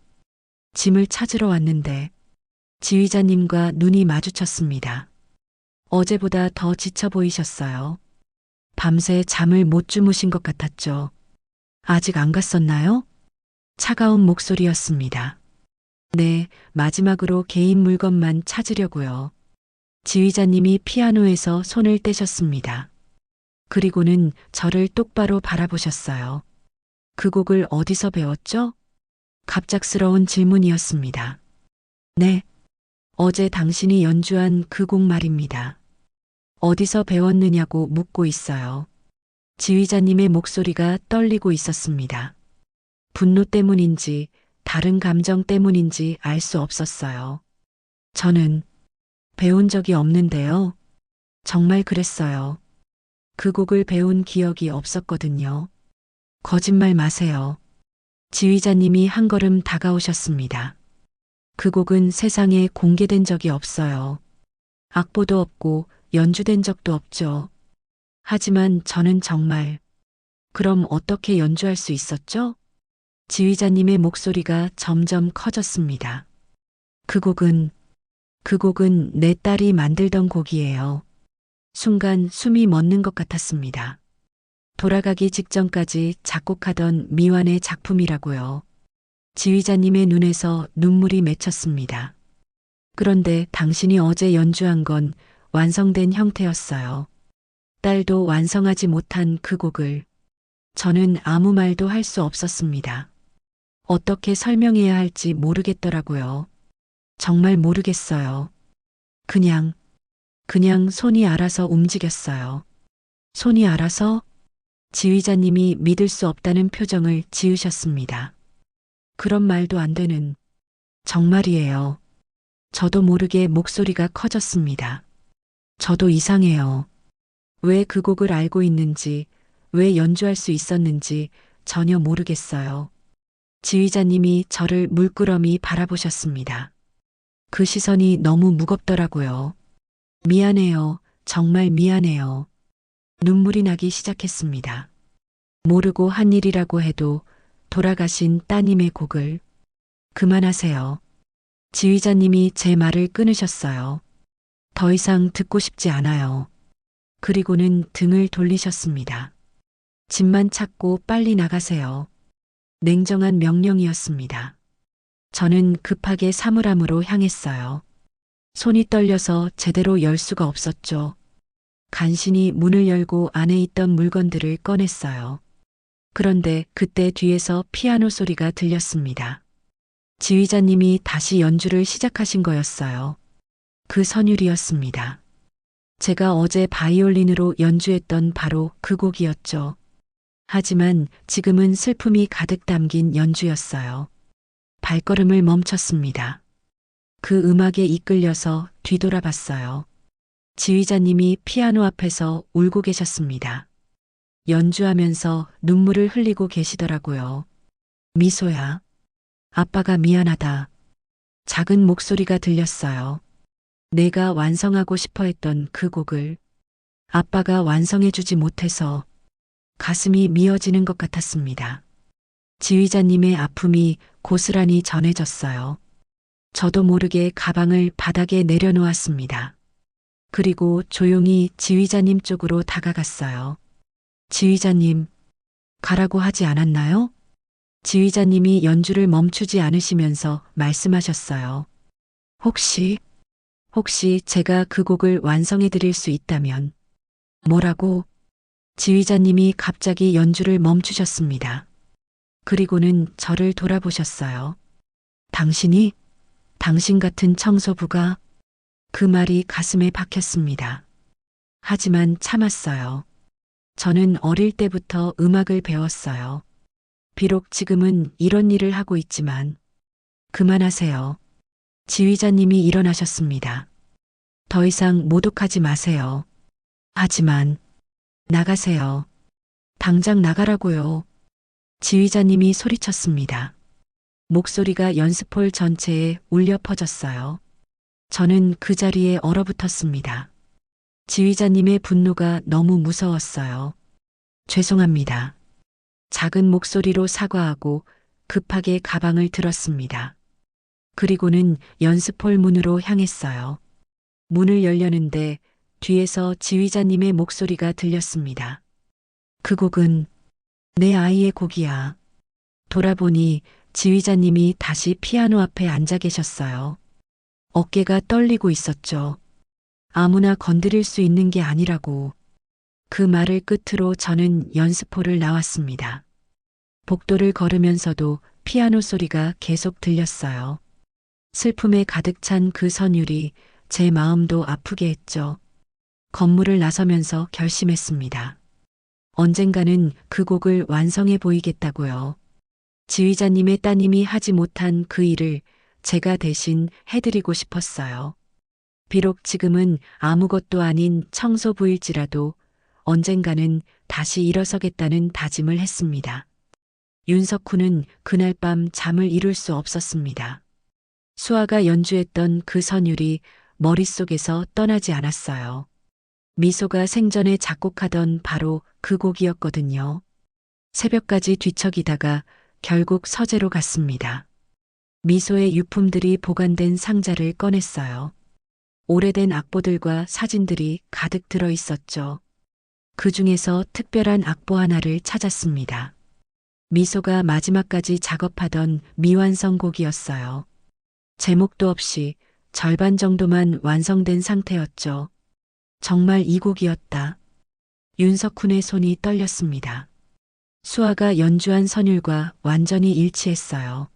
[SPEAKER 2] 짐을 찾으러 왔는데 지휘자님과 눈이 마주쳤습니다. 어제보다 더 지쳐 보이셨어요. 밤새 잠을 못 주무신 것 같았죠. 아직 안 갔었나요? 차가운 목소리였습니다. 네, 마지막으로 개인 물건만 찾으려고요. 지휘자님이 피아노에서 손을 떼셨습니다. 그리고는 저를 똑바로 바라보셨어요. 그 곡을 어디서 배웠죠? 갑작스러운 질문이었습니다. 네, 어제 당신이 연주한 그 곡 말입니다. 어디서 배웠느냐고 묻고 있어요. 지휘자님의 목소리가 떨리고 있었습니다. 분노 때문인지 다른 감정 때문인지 알 수 없었어요. 저는 배운 적이 없는데요. 정말 그랬어요. 그 곡을 배운 기억이 없었거든요. 거짓말 마세요. 지휘자님이 한 걸음 다가오셨습니다. 그 곡은 세상에 공개된 적이 없어요. 악보도 없고 연주된 적도 없죠. 하지만 저는 정말 그럼 어떻게 연주할 수 있었죠? 지휘자님의 목소리가 점점 커졌습니다. 그 곡은 내 딸이 만들던 곡이에요. 순간 숨이 멎는 것 같았습니다. 돌아가기 직전까지 작곡하던 미완의 작품이라고요. 지휘자님의 눈에서 눈물이 맺혔습니다. 그런데 당신이 어제 연주한 건 완성된 형태였어요. 딸도 완성하지 못한 그 곡을 저는 아무 말도 할 수 없었습니다. 어떻게 설명해야 할지 모르겠더라고요. 정말 모르겠어요. 그냥 손이 알아서 움직였어요. 손이 알아서? 지휘자님이 믿을 수 없다는 표정을 지으셨습니다. 그런 말도 안 되는. 정말이에요. 저도 모르게 목소리가 커졌습니다. 저도 이상해요. 왜 그 곡을 알고 있는지, 왜 연주할 수 있었는지 전혀 모르겠어요. 지휘자님이 저를 물끄러미 바라보셨습니다. 그 시선이 너무 무겁더라고요. 미안해요. 정말 미안해요. 눈물이 나기 시작했습니다. 모르고 한 일이라고 해도 돌아가신 따님의 곡을. 그만하세요. 지휘자님이 제 말을 끊으셨어요. 더 이상 듣고 싶지 않아요. 그리고는 등을 돌리셨습니다. 집만 찾고 빨리 나가세요. 냉정한 명령이었습니다. 저는 급하게 사물함으로 향했어요. 손이 떨려서 제대로 열 수가 없었죠. 간신히 문을 열고 안에 있던 물건들을 꺼냈어요. 그런데 그때 뒤에서 피아노 소리가 들렸습니다. 지휘자님이 다시 연주를 시작하신 거였어요. 그 선율이었습니다. 제가 어제 바이올린으로 연주했던 바로 그 곡이었죠. 하지만 지금은 슬픔이 가득 담긴 연주였어요. 발걸음을 멈췄습니다. 그 음악에 이끌려서 뒤돌아봤어요. 지휘자님이 피아노 앞에서 울고 계셨습니다. 연주하면서 눈물을 흘리고 계시더라고요. 미소야. 아빠가 미안하다. 작은 목소리가 들렸어요. 내가 완성하고 싶어 했던 그 곡을 아빠가 완성해주지 못해서 가슴이 미어지는 것 같았습니다. 지휘자님의 아픔이 고스란히 전해졌어요. 저도 모르게 가방을 바닥에 내려놓았습니다. 그리고 조용히 지휘자님 쪽으로 다가갔어요. 지휘자님, 가라고 하지 않았나요? 지휘자님이 연주를 멈추지 않으시면서 말씀하셨어요. 혹시 제가 그 곡을 완성해 드릴 수 있다면. 뭐라고? 지휘자님이 갑자기 연주를 멈추셨습니다. 그리고는 저를 돌아보셨어요. 당신이? 당신 같은 청소부가? 그 말이 가슴에 박혔습니다. 하지만 참았어요. 저는 어릴 때부터 음악을 배웠어요. 비록 지금은 이런 일을 하고 있지만. 그만하세요. 지휘자님이 일어나셨습니다. 더 이상 모독하지 마세요. 하지만 나가세요. 당장 나가라고요. 지휘자님이 소리쳤습니다. 목소리가 연습홀 전체에 울려 퍼졌어요. 저는 그 자리에 얼어붙었습니다. 지휘자님의 분노가 너무 무서웠어요. 죄송합니다. 작은 목소리로 사과하고 급하게 가방을 들었습니다. 그리고는 연습홀 문으로 향했어요. 문을 열려는데 뒤에서 지휘자님의 목소리가 들렸습니다. 그 곡은 내 아이의 곡이야. 돌아보니 지휘자님이 다시 피아노 앞에 앉아 계셨어요. 어깨가 떨리고 있었죠. 아무나 건드릴 수 있는 게 아니라고. 그 말을 끝으로 저는 연습홀을 나왔습니다. 복도를 걸으면서도 피아노 소리가 계속 들렸어요. 슬픔에 가득 찬 그 선율이 제 마음도 아프게 했죠. 건물을 나서면서 결심했습니다. 언젠가는 그 곡을 완성해 보이겠다고요. 지휘자님의 따님이 하지 못한 그 일을 제가 대신 해드리고 싶었어요. 비록 지금은 아무것도 아닌 청소부일지라도 언젠가는 다시 일어서겠다는 다짐을 했습니다. 윤석훈은 그날 밤 잠을 이룰 수 없었습니다. 수아가 연주했던 그 선율이 머릿속에서 떠나지 않았어요. 미소가 생전에 작곡하던 바로 그 곡이었거든요. 새벽까지 뒤척이다가 결국 서재로 갔습니다. 미소의 유품들이 보관된 상자를 꺼냈어요. 오래된 악보들과 사진들이 가득 들어 있었죠. 그 중에서 특별한 악보 하나를 찾았습니다. 미소가 마지막까지 작업하던 미완성 곡이었어요. 제목도 없이 절반 정도만 완성된 상태였죠. 정말 이 곡이었다. 윤석훈의 손이 떨렸습니다. 수아가 연주한 선율과 완전히 일치했어요.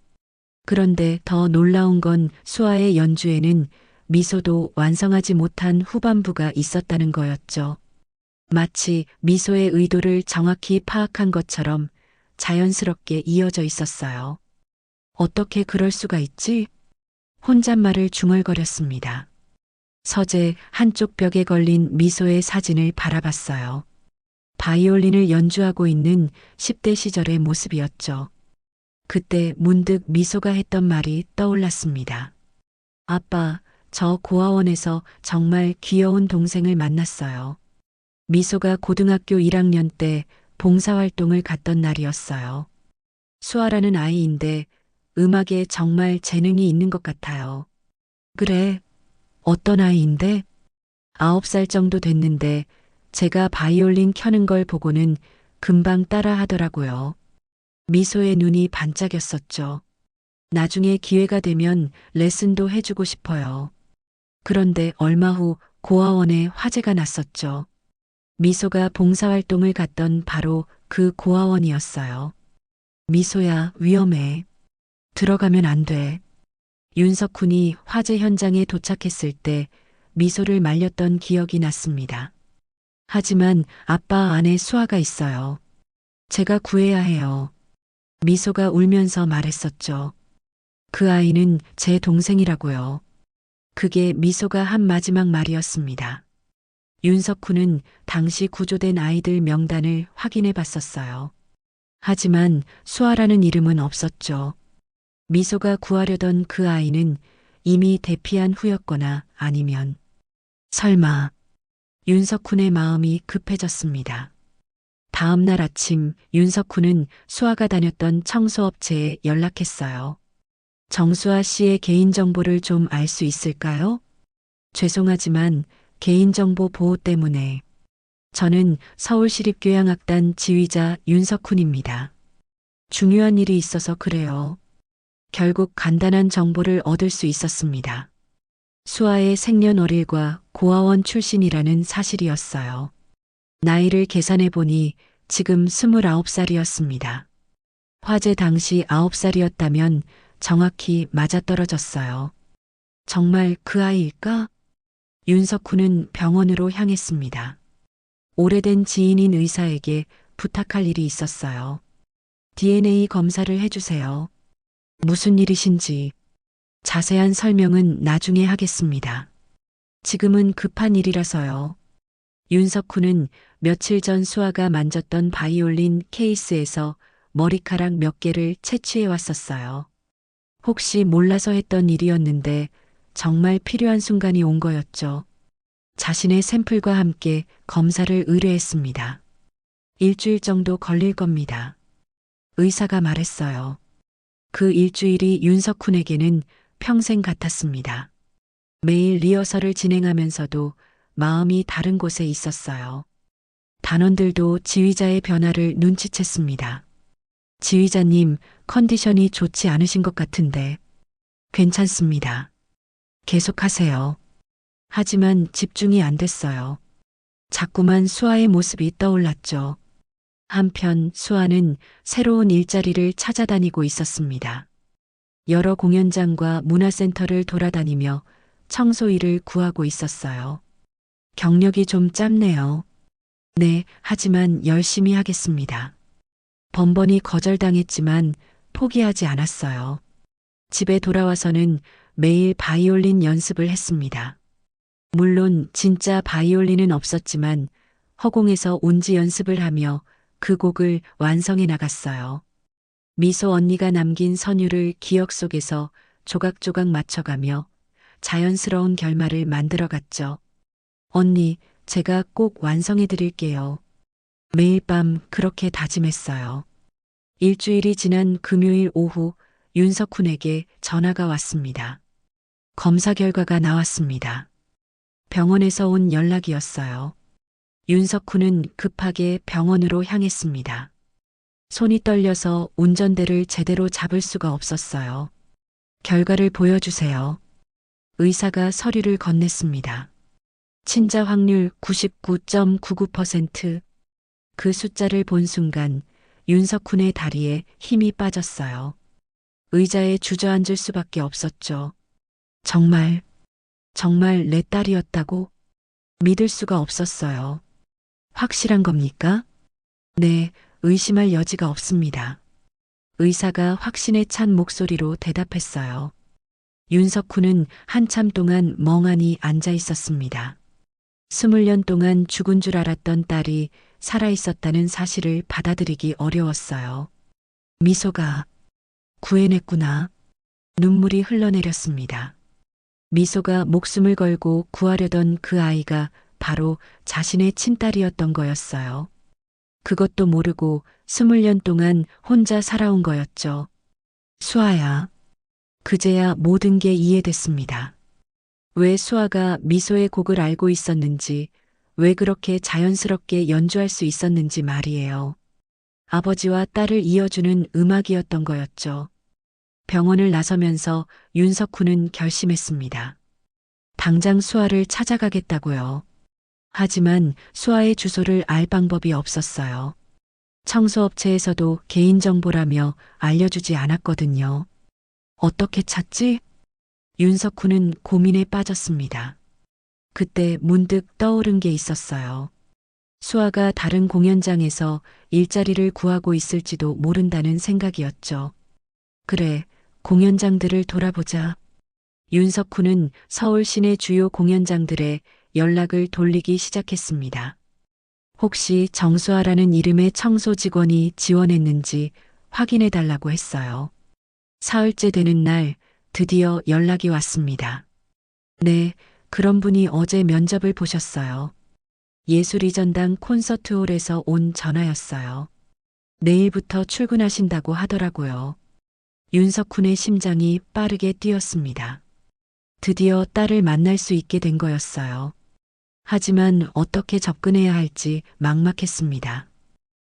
[SPEAKER 2] 그런데 더 놀라운 건 수아의 연주에는 미소도 완성하지 못한 후반부가 있었다는 거였죠. 마치 미소의 의도를 정확히 파악한 것처럼 자연스럽게 이어져 있었어요. 어떻게 그럴 수가 있지? 혼잣말을 중얼거렸습니다. 서재 한쪽 벽에 걸린 미소의 사진을 바라봤어요. 바이올린을 연주하고 있는 10대 시절의 모습이었죠. 그때 문득 미소가 했던 말이 떠올랐습니다. 아빠, 저 고아원에서 정말 귀여운 동생을 만났어요. 미소가 고등학교 1학년 때 봉사활동을 갔던 날이었어요. 수아라는 아이인데 음악에 정말 재능이 있는 것 같아요. 그래, 어떤 아이인데? 9살 정도 됐는데 제가 바이올린 켜는 걸 보고는 금방 따라 하더라고요. 미소의 눈이 반짝였었죠. 나중에 기회가 되면 레슨도 해주고 싶어요. 그런데 얼마 후 고아원에 화재가 났었죠. 미소가 봉사활동을 갔던 바로 그 고아원이었어요. 미소야, 위험해. 들어가면 안 돼. 윤석훈이 화재 현장에 도착했을 때 미소를 말렸던 기억이 났습니다. 하지만 아빠 안에 수아가 있어요. 제가 구해야 해요. 미소가 울면서 말했었죠. 그 아이는 제 동생이라고요. 그게 미소가 한 마지막 말이었습니다. 윤석훈은 당시 구조된 아이들 명단을 확인해 봤었어요. 하지만 수아라는 이름은 없었죠. 미소가 구하려던 그 아이는 이미 대피한 후였거나 아니면 설마 윤석훈의 마음이 급해졌습니다. 다음 날 아침 윤석훈은 수아가 다녔던 청소업체에 연락했어요. 정수아 씨의 개인정보를 좀 알 수 있을까요? 죄송하지만 개인정보 보호 때문에. 저는 서울시립교향악단 지휘자 윤석훈입니다. 중요한 일이 있어서 그래요. 결국 간단한 정보를 얻을 수 있었습니다. 수아의 생년월일과 고아원 출신이라는 사실이었어요. 나이를 계산해 보니 지금 29살이었습니다. 화재 당시 9살이었다면 정확히 맞아떨어졌어요. 정말 그 아이일까? 윤석훈은 병원으로 향했습니다. 오래된 지인인 의사에게 부탁할 일이 있었어요. DNA 검사를 해주세요. 무슨 일이신지 자세한 설명은 나중에 하겠습니다. 지금은 급한 일이라서요. 윤석훈은 며칠 전 수아가 만졌던 바이올린 케이스에서 머리카락 몇 개를 채취해 왔었어요. 혹시 몰라서 했던 일이었는데 정말 필요한 순간이 온 거였죠. 자신의 샘플과 함께 검사를 의뢰했습니다. 일주일 정도 걸릴 겁니다. 의사가 말했어요. 그 일주일이 윤석훈에게는 평생 같았습니다. 매일 리허설을 진행하면서도 마음이 다른 곳에 있었어요. 단원들도 지휘자의 변화를 눈치챘습니다. 지휘자님, 컨디션이 좋지 않으신 것 같은데. 괜찮습니다. 계속하세요. 하지만 집중이 안 됐어요. 자꾸만 수아의 모습이 떠올랐죠. 한편 수아는 새로운 일자리를 찾아다니고 있었습니다. 여러 공연장과 문화센터를 돌아다니며 청소 일을 구하고 있었어요. 경력이 좀 짧네요. 네, 하지만 열심히 하겠습니다. 번번이 거절당했지만 포기하지 않았어요. 집에 돌아와서는 매일 바이올린 연습을 했습니다. 물론 진짜 바이올린은 없었지만 허공에서 온지 연습을 하며 그 곡을 완성해 나갔어요. 미소 언니가 남긴 선율을 기억 속에서 조각조각 맞춰가며 자연스러운 결말을 만들어갔죠. 언니, 제가 꼭 완성해 드릴게요. 매일 밤 그렇게 다짐했어요. 일주일이 지난 금요일 오후 윤석훈에게 전화가 왔습니다. 검사 결과가 나왔습니다. 병원에서 온 연락이었어요. 윤석훈은 급하게 병원으로 향했습니다. 손이 떨려서 운전대를 제대로 잡을 수가 없었어요. 결과를 보여주세요. 의사가 서류를 건넸습니다. 친자 확률 99.99%. 그 숫자를 본 순간 윤석훈의 다리에 힘이 빠졌어요. 의자에 주저앉을 수밖에 없었죠. 정말, 정말 내 딸이었다고? 믿을 수가 없었어요. 확실한 겁니까? 네, 의심할 여지가 없습니다. 의사가 확신에 찬 목소리로 대답했어요. 윤석훈은 한참 동안 멍하니 앉아 있었습니다. 20년 동안 죽은 줄 알았던 딸이 살아있었다는 사실을 받아들이기 어려웠어요. 미소가 구해냈구나. 눈물이 흘러내렸습니다. 미소가 목숨을 걸고 구하려던 그 아이가 바로 자신의 친딸이었던 거였어요. 그것도 모르고 20년 동안 혼자 살아온 거였죠. 수아야. 그제야 모든 게 이해됐습니다. 왜 수아가 미소의 곡을 알고 있었는지, 왜 그렇게 자연스럽게 연주할 수 있었는지 말이에요. 아버지와 딸을 이어주는 음악이었던 거였죠. 병원을 나서면서 윤석훈은 결심했습니다. 당장 수아를 찾아가겠다고요. 하지만 수아의 주소를 알 방법이 없었어요. 청소업체에서도 개인정보라며 알려주지 않았거든요. 어떻게 찾지? 윤석훈은 고민에 빠졌습니다. 그때 문득 떠오른 게 있었어요. 수아가 다른 공연장에서 일자리를 구하고 있을지도 모른다는 생각이었죠. 그래, 공연장들을 돌아보자. 윤석훈은 서울 시내 주요 공연장들에 연락을 돌리기 시작했습니다. 혹시 정수아라는 이름의 청소 직원이 지원했는지 확인해 달라고 했어요. 사흘째 되는 날 드디어 연락이 왔습니다. 네, 그런 분이 어제 면접을 보셨어요. 예술이전당 콘서트홀에서 온 전화였어요. 내일부터 출근하신다고 하더라고요. 윤석훈의 심장이 빠르게 뛰었습니다. 드디어 딸을 만날 수 있게 된 거였어요. 하지만 어떻게 접근해야 할지 막막했습니다.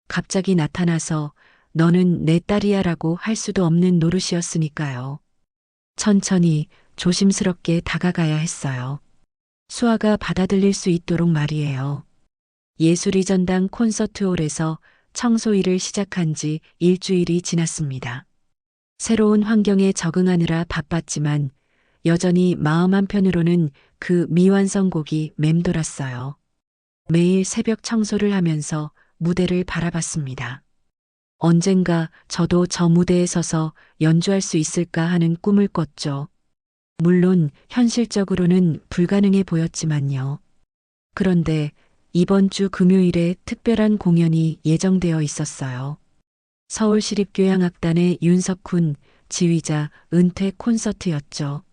[SPEAKER 2] 갑자기 나타나서 너는 내 딸이야 라고 할 수도 없는 노릇이었으니까요. 천천히 조심스럽게 다가가야 했어요. 수아가 받아들일 수 있도록 말이에요. 예술이전당 콘서트홀에서 청소 일을 시작한 지 일주일이 지났습니다. 새로운 환경에 적응하느라 바빴지만 여전히 마음 한편으로는 그 미완성곡이 맴돌았어요. 매일 새벽 청소를 하면서 무대를 바라봤습니다. 언젠가 저도 저 무대에 서서 연주할 수 있을까 하는 꿈을 꿨죠. 물론 현실적으로는 불가능해 보였지만요. 그런데 이번 주 금요일에 특별한 공연이 예정되어 있었어요. 서울시립교향악단의 윤석훈 지휘자 은퇴 콘서트였죠.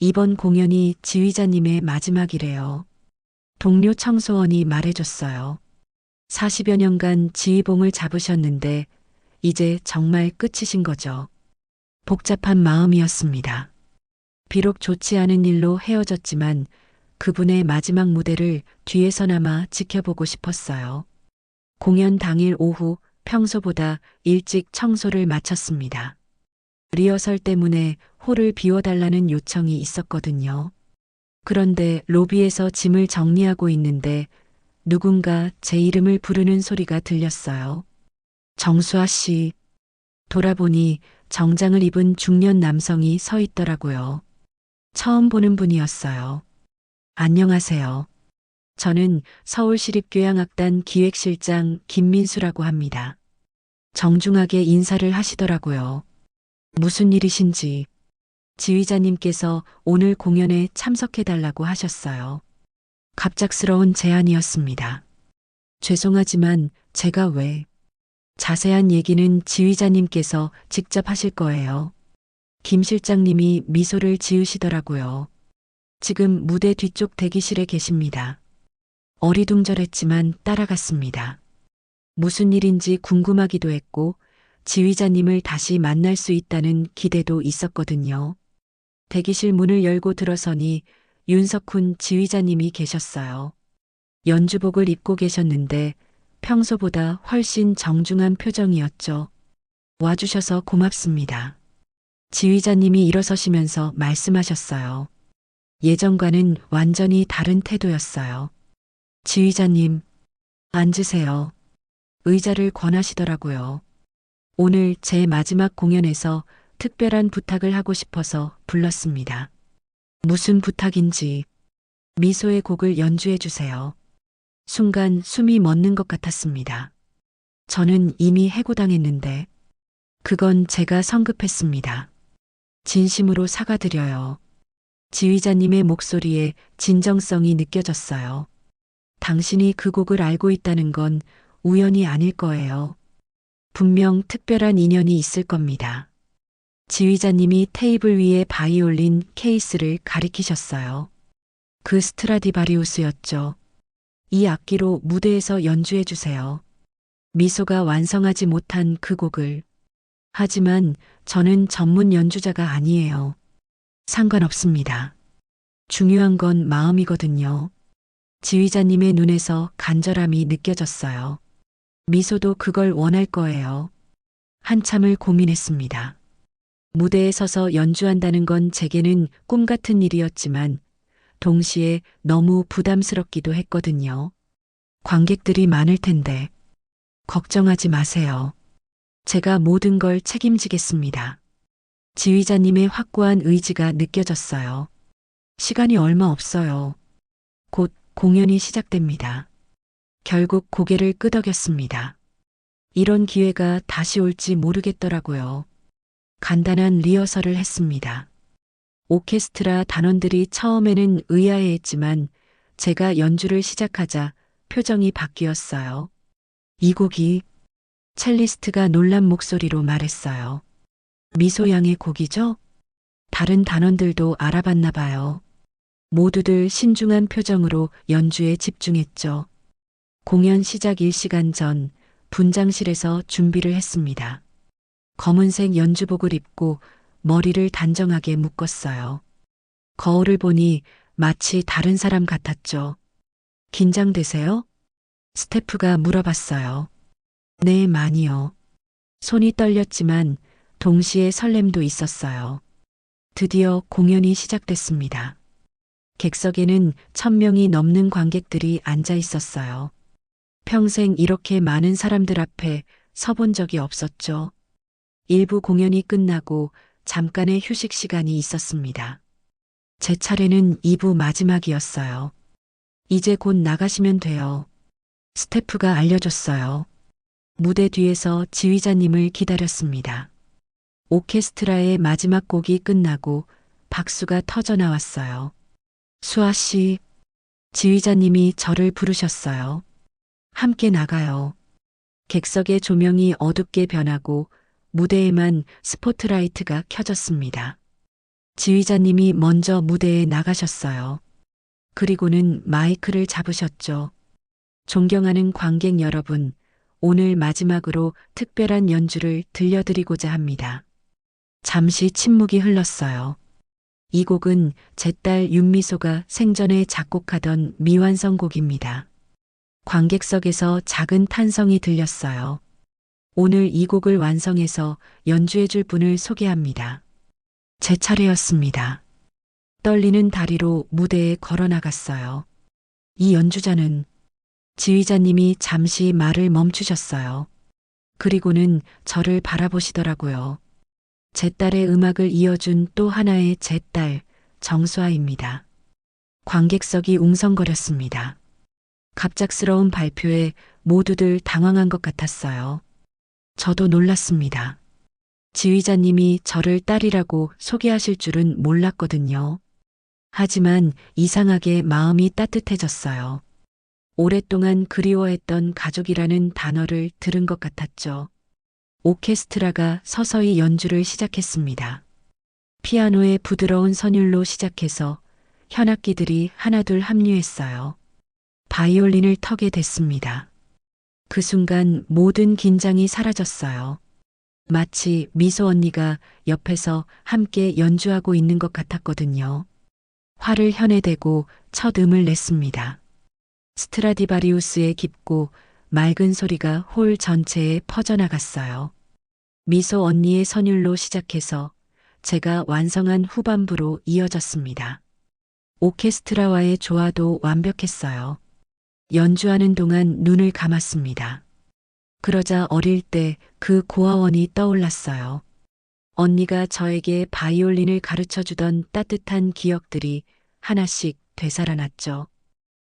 [SPEAKER 2] 이번 공연이 지휘자님의 마지막이래요. 동료 청소원이 말해줬어요. 40여 년간 지휘봉을 잡으셨는데 이제 정말 끝이신 거죠. 복잡한 마음이었습니다. 비록 좋지 않은 일로 헤어졌지만 그분의 마지막 무대를 뒤에서나마 지켜보고 싶었어요. 공연 당일 오후 평소보다 일찍 청소를 마쳤습니다. 리허설 때문에 홀을 비워달라는 요청이 있었거든요. 그런데 로비에서 짐을 정리하고 있는데 누군가 제 이름을 부르는 소리가 들렸어요. 정수아 씨. 돌아보니 정장을 입은 중년 남성이 서 있더라고요. 처음 보는 분이었어요. 안녕하세요. 저는 서울시립교향악단 기획실장 김민수라고 합니다. 정중하게 인사를 하시더라고요. 무슨 일이신지. 지휘자님께서 오늘 공연에 참석해달라고 하셨어요. 갑작스러운 제안이었습니다. 죄송하지만 제가 왜? 자세한 얘기는 지휘자님께서 직접 하실 거예요. 김 실장님이 미소를 지으시더라고요. 지금 무대 뒤쪽 대기실에 계십니다. 어리둥절했지만 따라갔습니다. 무슨 일인지 궁금하기도 했고 지휘자님을 다시 만날 수 있다는 기대도 있었거든요. 대기실 문을 열고 들어서니 윤석훈 지휘자님이 계셨어요. 연주복을 입고 계셨는데 평소보다 훨씬 정중한 표정이었죠. 와주셔서 고맙습니다. 지휘자님이 일어서시면서 말씀하셨어요. 예전과는 완전히 다른 태도였어요. 지휘자님, 앉으세요. 의자를 권하시더라고요. 오늘 제 마지막 공연에서 특별한 부탁을 하고 싶어서 불렀습니다. 무슨 부탁인지 미소의 곡을 연주해 주세요. 순간 숨이 멎는 것 같았습니다. 저는 이미 해고당했는데 그건 제가 성급했습니다. 진심으로 사과드려요. 지휘자님의 목소리에 진정성이 느껴졌어요. 당신이 그 곡을 알고 있다는 건 우연이 아닐 거예요. 분명 특별한 인연이 있을 겁니다. 지휘자님이 테이블 위에 바이올린 케이스를 가리키셨어요. 그 스트라디바리우스였죠. 이 악기로 무대에서 연주해 주세요. 미소가 완성하지 못한 그 곡을. 하지만 저는 전문 연주자가 아니에요. 상관없습니다. 중요한 건 마음이거든요. 지휘자님의 눈에서 간절함이 느껴졌어요. 미소도 그걸 원할 거예요. 한참을 고민했습니다. 무대에 서서 연주한다는 건 제게는 꿈 같은 일이었지만 동시에 너무 부담스럽기도 했거든요. 관객들이 많을 텐데 걱정하지 마세요. 제가 모든 걸 책임지겠습니다. 지휘자님의 확고한 의지가 느껴졌어요. 시간이 얼마 없어요. 곧 공연이 시작됩니다. 결국 고개를 끄덕였습니다. 이런 기회가 다시 올지 모르겠더라고요. 간단한 리허설을 했습니다. 오케스트라 단원들이 처음에는 의아해했지만 제가 연주를 시작하자 표정이 바뀌었어요. 이 곡이 첼리스트가 놀란 목소리로 말했어요. 미소 양의 곡이죠? 다른 단원들도 알아봤나 봐요. 모두들 신중한 표정으로 연주에 집중했죠. 공연 시작 1시간 전 분장실에서 준비를 했습니다. 검은색 연주복을 입고 머리를 단정하게 묶었어요. 거울을 보니 마치 다른 사람 같았죠. 긴장되세요? 스태프가 물어봤어요. 네, 많이요. 손이 떨렸지만 동시에 설렘도 있었어요. 드디어 공연이 시작됐습니다. 객석에는 1000명이 넘는 관객들이 앉아 있었어요. 평생 이렇게 많은 사람들 앞에 서본 적이 없었죠. 1부 공연이 끝나고 잠깐의 휴식 시간이 있었습니다. 제 차례는 2부 마지막이었어요. 이제 곧 나가시면 돼요. 스태프가 알려줬어요. 무대 뒤에서 지휘자님을 기다렸습니다. 오케스트라의 마지막 곡이 끝나고 박수가 터져 나왔어요. 수아 씨, 지휘자님이 저를 부르셨어요. 함께 나가요. 객석의 조명이 어둡게 변하고 무대에만 스포트라이트가 켜졌습니다. 지휘자님이 먼저 무대에 나가셨어요. 그리고는 마이크를 잡으셨죠. 존경하는 관객 여러분, 오늘 마지막으로 특별한 연주를 들려드리고자 합니다. 잠시 침묵이 흘렀어요. 이 곡은 제 딸 윤미소가 생전에 작곡하던 미완성곡입니다. 관객석에서 작은 탄성이 들렸어요. 오늘 이 곡을 완성해서 연주해줄 분을 소개합니다. 제 차례였습니다. 떨리는 다리로 무대에 걸어 나갔어요. 이 연주자는 지휘자님이 잠시 말을 멈추셨어요. 그리고는 저를 바라보시더라고요. 제 딸의 음악을 이어준 또 하나의 제 딸, 정수아입니다. 관객석이 웅성거렸습니다. 갑작스러운 발표에 모두들 당황한 것 같았어요. 저도 놀랐습니다. 지휘자님이 저를 딸이라고 소개하실 줄은 몰랐거든요. 하지만 이상하게 마음이 따뜻해졌어요. 오랫동안 그리워했던 가족이라는 단어를 들은 것 같았죠. 오케스트라가 서서히 연주를 시작했습니다. 피아노의 부드러운 선율로 시작해서 현악기들이 하나둘 합류했어요. 바이올린을 터게 됐습니다. 그 순간 모든 긴장이 사라졌어요. 마치 미소 언니가 옆에서 함께 연주하고 있는 것 같았거든요. 활을 현에대고 첫 음을 냈습니다. 스트라디바리우스의 깊고 맑은 소리가 홀 전체에 퍼져나갔어요. 미소 언니의 선율로 시작해서 제가 완성한 후반부로 이어졌습니다. 오케스트라와의 조화도 완벽했어요. 연주하는 동안 눈을 감았습니다. 그러자 어릴 때 그 고아원이 떠올랐어요. 언니가 저에게 바이올린을 가르쳐 주던 따뜻한 기억들이 하나씩 되살아났죠.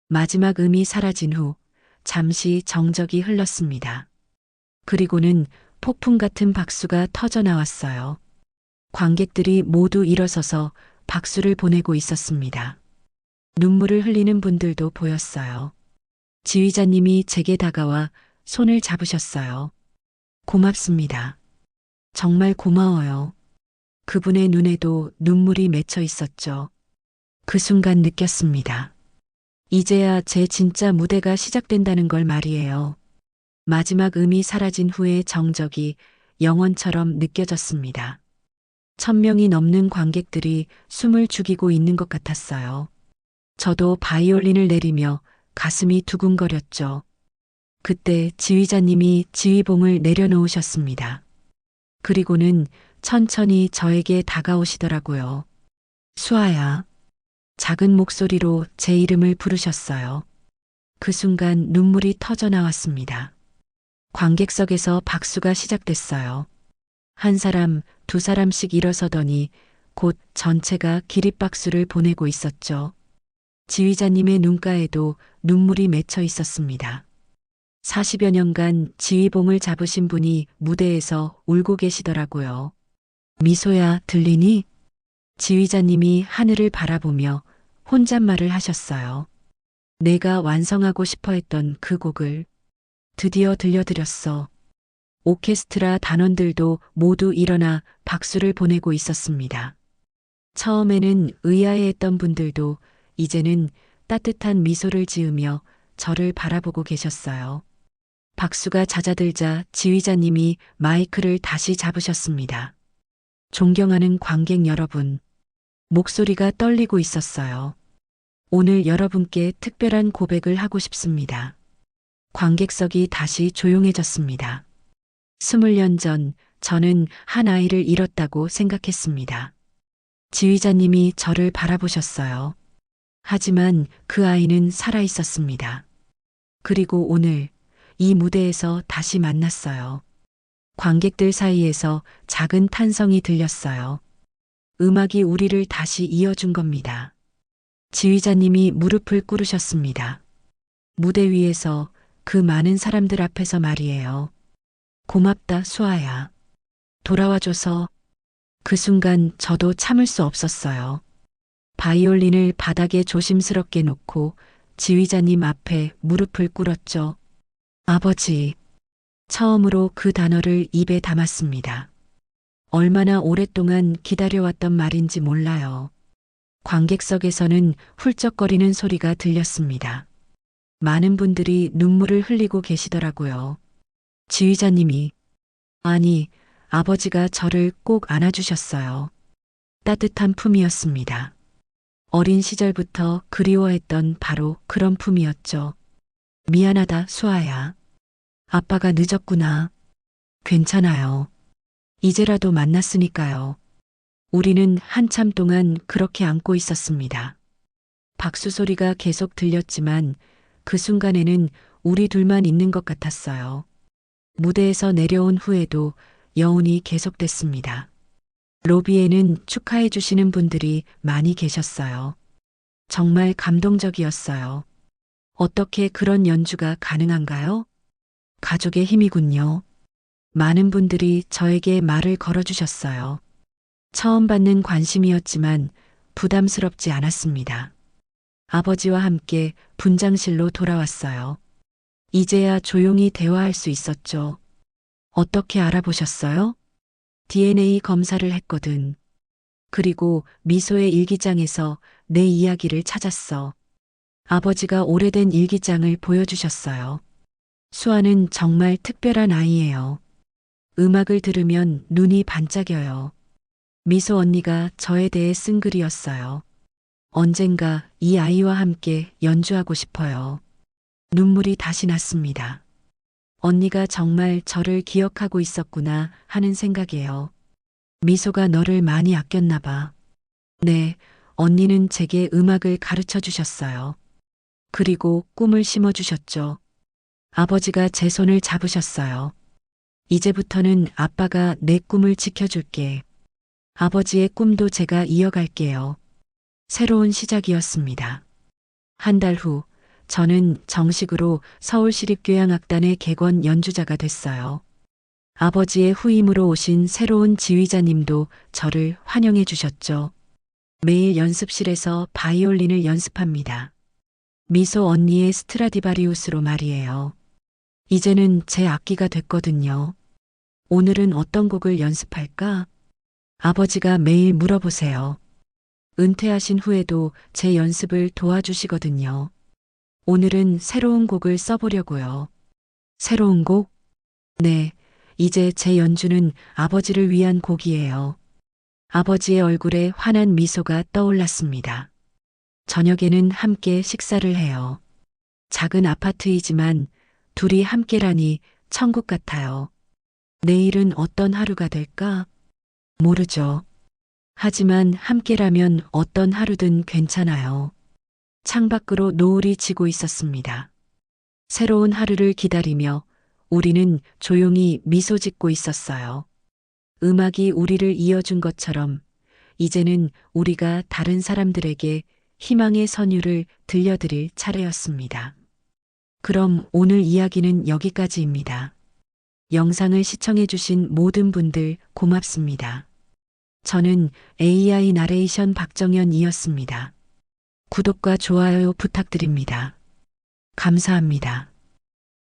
[SPEAKER 2] 마지막 음이 사라진 후 잠시 정적이 흘렀습니다. 그리고는 폭풍 같은 박수가 터져 나왔어요. 관객들이 모두 일어서서 박수를 보내고 있었습니다. 눈물을 흘리는 분들도 보였어요. 지휘자님이 제게 다가와 손을 잡으셨어요. 고맙습니다. 정말 고마워요. 그분의 눈에도 눈물이 맺혀 있었죠. 그 순간 느꼈습니다. 이제야 제 진짜 무대가 시작된다는 걸 말이에요. 마지막 음이 사라진 후의 정적이 영원처럼 느껴졌습니다. 1000명이 넘는 관객들이 숨을 죽이고 있는 것 같았어요. 저도 바이올린을 내리며 가슴이 두근거렸죠. 그때 지휘자님이 지휘봉을 내려놓으셨습니다. 그리고는 천천히 저에게 다가오시더라고요. 수아야. 작은 목소리로 제 이름을 부르셨어요. 그 순간 눈물이 터져 나왔습니다. 관객석에서 박수가 시작됐어요. 한 사람, 두 사람씩 일어서더니 곧 전체가 기립박수를 보내고 있었죠. 지휘자님의 눈가에도 눈물이 맺혀 있었습니다. 40여 년간 지휘봉을 잡으신 분이 무대에서 울고 계시더라고요. 미소야, 들리니? 지휘자님이 하늘을 바라보며 혼잣말을 하셨어요. 내가 완성하고 싶어 했던 그 곡을 드디어 들려드렸어. 오케스트라 단원들도 모두 일어나 박수를 보내고 있었습니다. 처음에는 의아해했던 분들도 이제는 따뜻한 미소를 지으며 저를 바라보고 계셨어요. 박수가 잦아들자 지휘자님이 마이크를 다시 잡으셨습니다. 존경하는 관객 여러분, 목소리가 떨리고 있었어요. 오늘 여러분께 특별한 고백을 하고 싶습니다. 관객석이 다시 조용해졌습니다. 20년 전 저는 한 아이를 잃었다고 생각했습니다. 지휘자님이 저를 바라보셨어요. 하지만 그 아이는 살아 있었습니다. 그리고 오늘 이 무대에서 다시 만났어요. 관객들 사이에서 작은 탄성이 들렸어요. 음악이 우리를 다시 이어준 겁니다. 지휘자님이 무릎을 꿇으셨습니다. 무대 위에서 그 많은 사람들 앞에서 말이에요. 고맙다, 수아야. 돌아와줘서. 그 순간 저도 참을 수 없었어요. 바이올린을 바닥에 조심스럽게 놓고 지휘자님 앞에 무릎을 꿇었죠. 아버지. 처음으로 그 단어를 입에 담았습니다. 얼마나 오랫동안 기다려왔던 말인지 몰라요. 관객석에서는 훌쩍거리는 소리가 들렸습니다. 많은 분들이 눈물을 흘리고 계시더라고요. 지휘자님이, 아니, 아버지가 저를 꼭 안아주셨어요. 따뜻한 품이었습니다. 어린 시절부터 그리워했던 바로 그런 품이었죠. 미안하다, 수아야. 아빠가 늦었구나. 괜찮아요. 이제라도 만났으니까요. 우리는 한참 동안 그렇게 안고 있었습니다. 박수 소리가 계속 들렸지만 그 순간에는 우리 둘만 있는 것 같았어요. 무대에서 내려온 후에도 여운이 계속됐습니다. 로비에는 축하해 주시는 분들이 많이 계셨어요. 정말 감동적이었어요. 어떻게 그런 연주가 가능한가요? 가족의 힘이군요. 많은 분들이 저에게 말을 걸어주셨어요. 처음 받는 관심이었지만 부담스럽지 않았습니다. 아버지와 함께 분장실로 돌아왔어요. 이제야 조용히 대화할 수 있었죠. 어떻게 알아보셨어요? DNA 검사를 했거든. 그리고 미소의 일기장에서 내 이야기를 찾았어. 아버지가 오래된 일기장을 보여주셨어요. 수아는 정말 특별한 아이예요. 음악을 들으면 눈이 반짝여요. 미소 언니가 저에 대해 쓴 글이었어요. 언젠가 이 아이와 함께 연주하고 싶어요. 눈물이 다시 났습니다. 언니가 정말 저를 기억하고 있었구나 하는 생각이에요. 미소가 너를 많이 아꼈나 봐. 네, 언니는 제게 음악을 가르쳐 주셨어요. 그리고 꿈을 심어 주셨죠. 아버지가 제 손을 잡으셨어요. 이제부터는 아빠가 내 꿈을 지켜줄게. 아버지의 꿈도 제가 이어갈게요. 새로운 시작이었습니다. 한 달 후, 저는 정식으로 서울시립교향악단의 객원 연주자가 됐어요. 아버지의 후임으로 오신 새로운 지휘자님도 저를 환영해 주셨죠. 매일 연습실에서 바이올린을 연습합니다. 미소 언니의 스트라디바리우스로 말이에요. 이제는 제 악기가 됐거든요. 오늘은 어떤 곡을 연습할까? 아버지가 매일 물어보세요. 은퇴하신 후에도 제 연습을 도와주시거든요. 오늘은 새로운 곡을 써보려고요. 새로운 곡? 네, 이제 제 연주는 아버지를 위한 곡이에요. 아버지의 얼굴에 환한 미소가 떠올랐습니다. 저녁에는 함께 식사를 해요. 작은 아파트이지만 둘이 함께라니 천국 같아요. 내일은 어떤 하루가 될까? 모르죠. 하지만 함께라면 어떤 하루든 괜찮아요. 창밖으로 노을이 지고 있었습니다. 새로운 하루를 기다리며 우리는 조용히 미소 짓고 있었어요. 음악이 우리를 이어준 것처럼 이제는 우리가 다른 사람들에게 희망의 선율을 들려드릴 차례였습니다. 그럼 오늘 이야기는 여기까지입니다. 영상을 시청해주신 모든 분들 고맙습니다. 저는 AI 나레이션 박정현이었습니다. 구독과 좋아요 부탁드립니다. 감사합니다.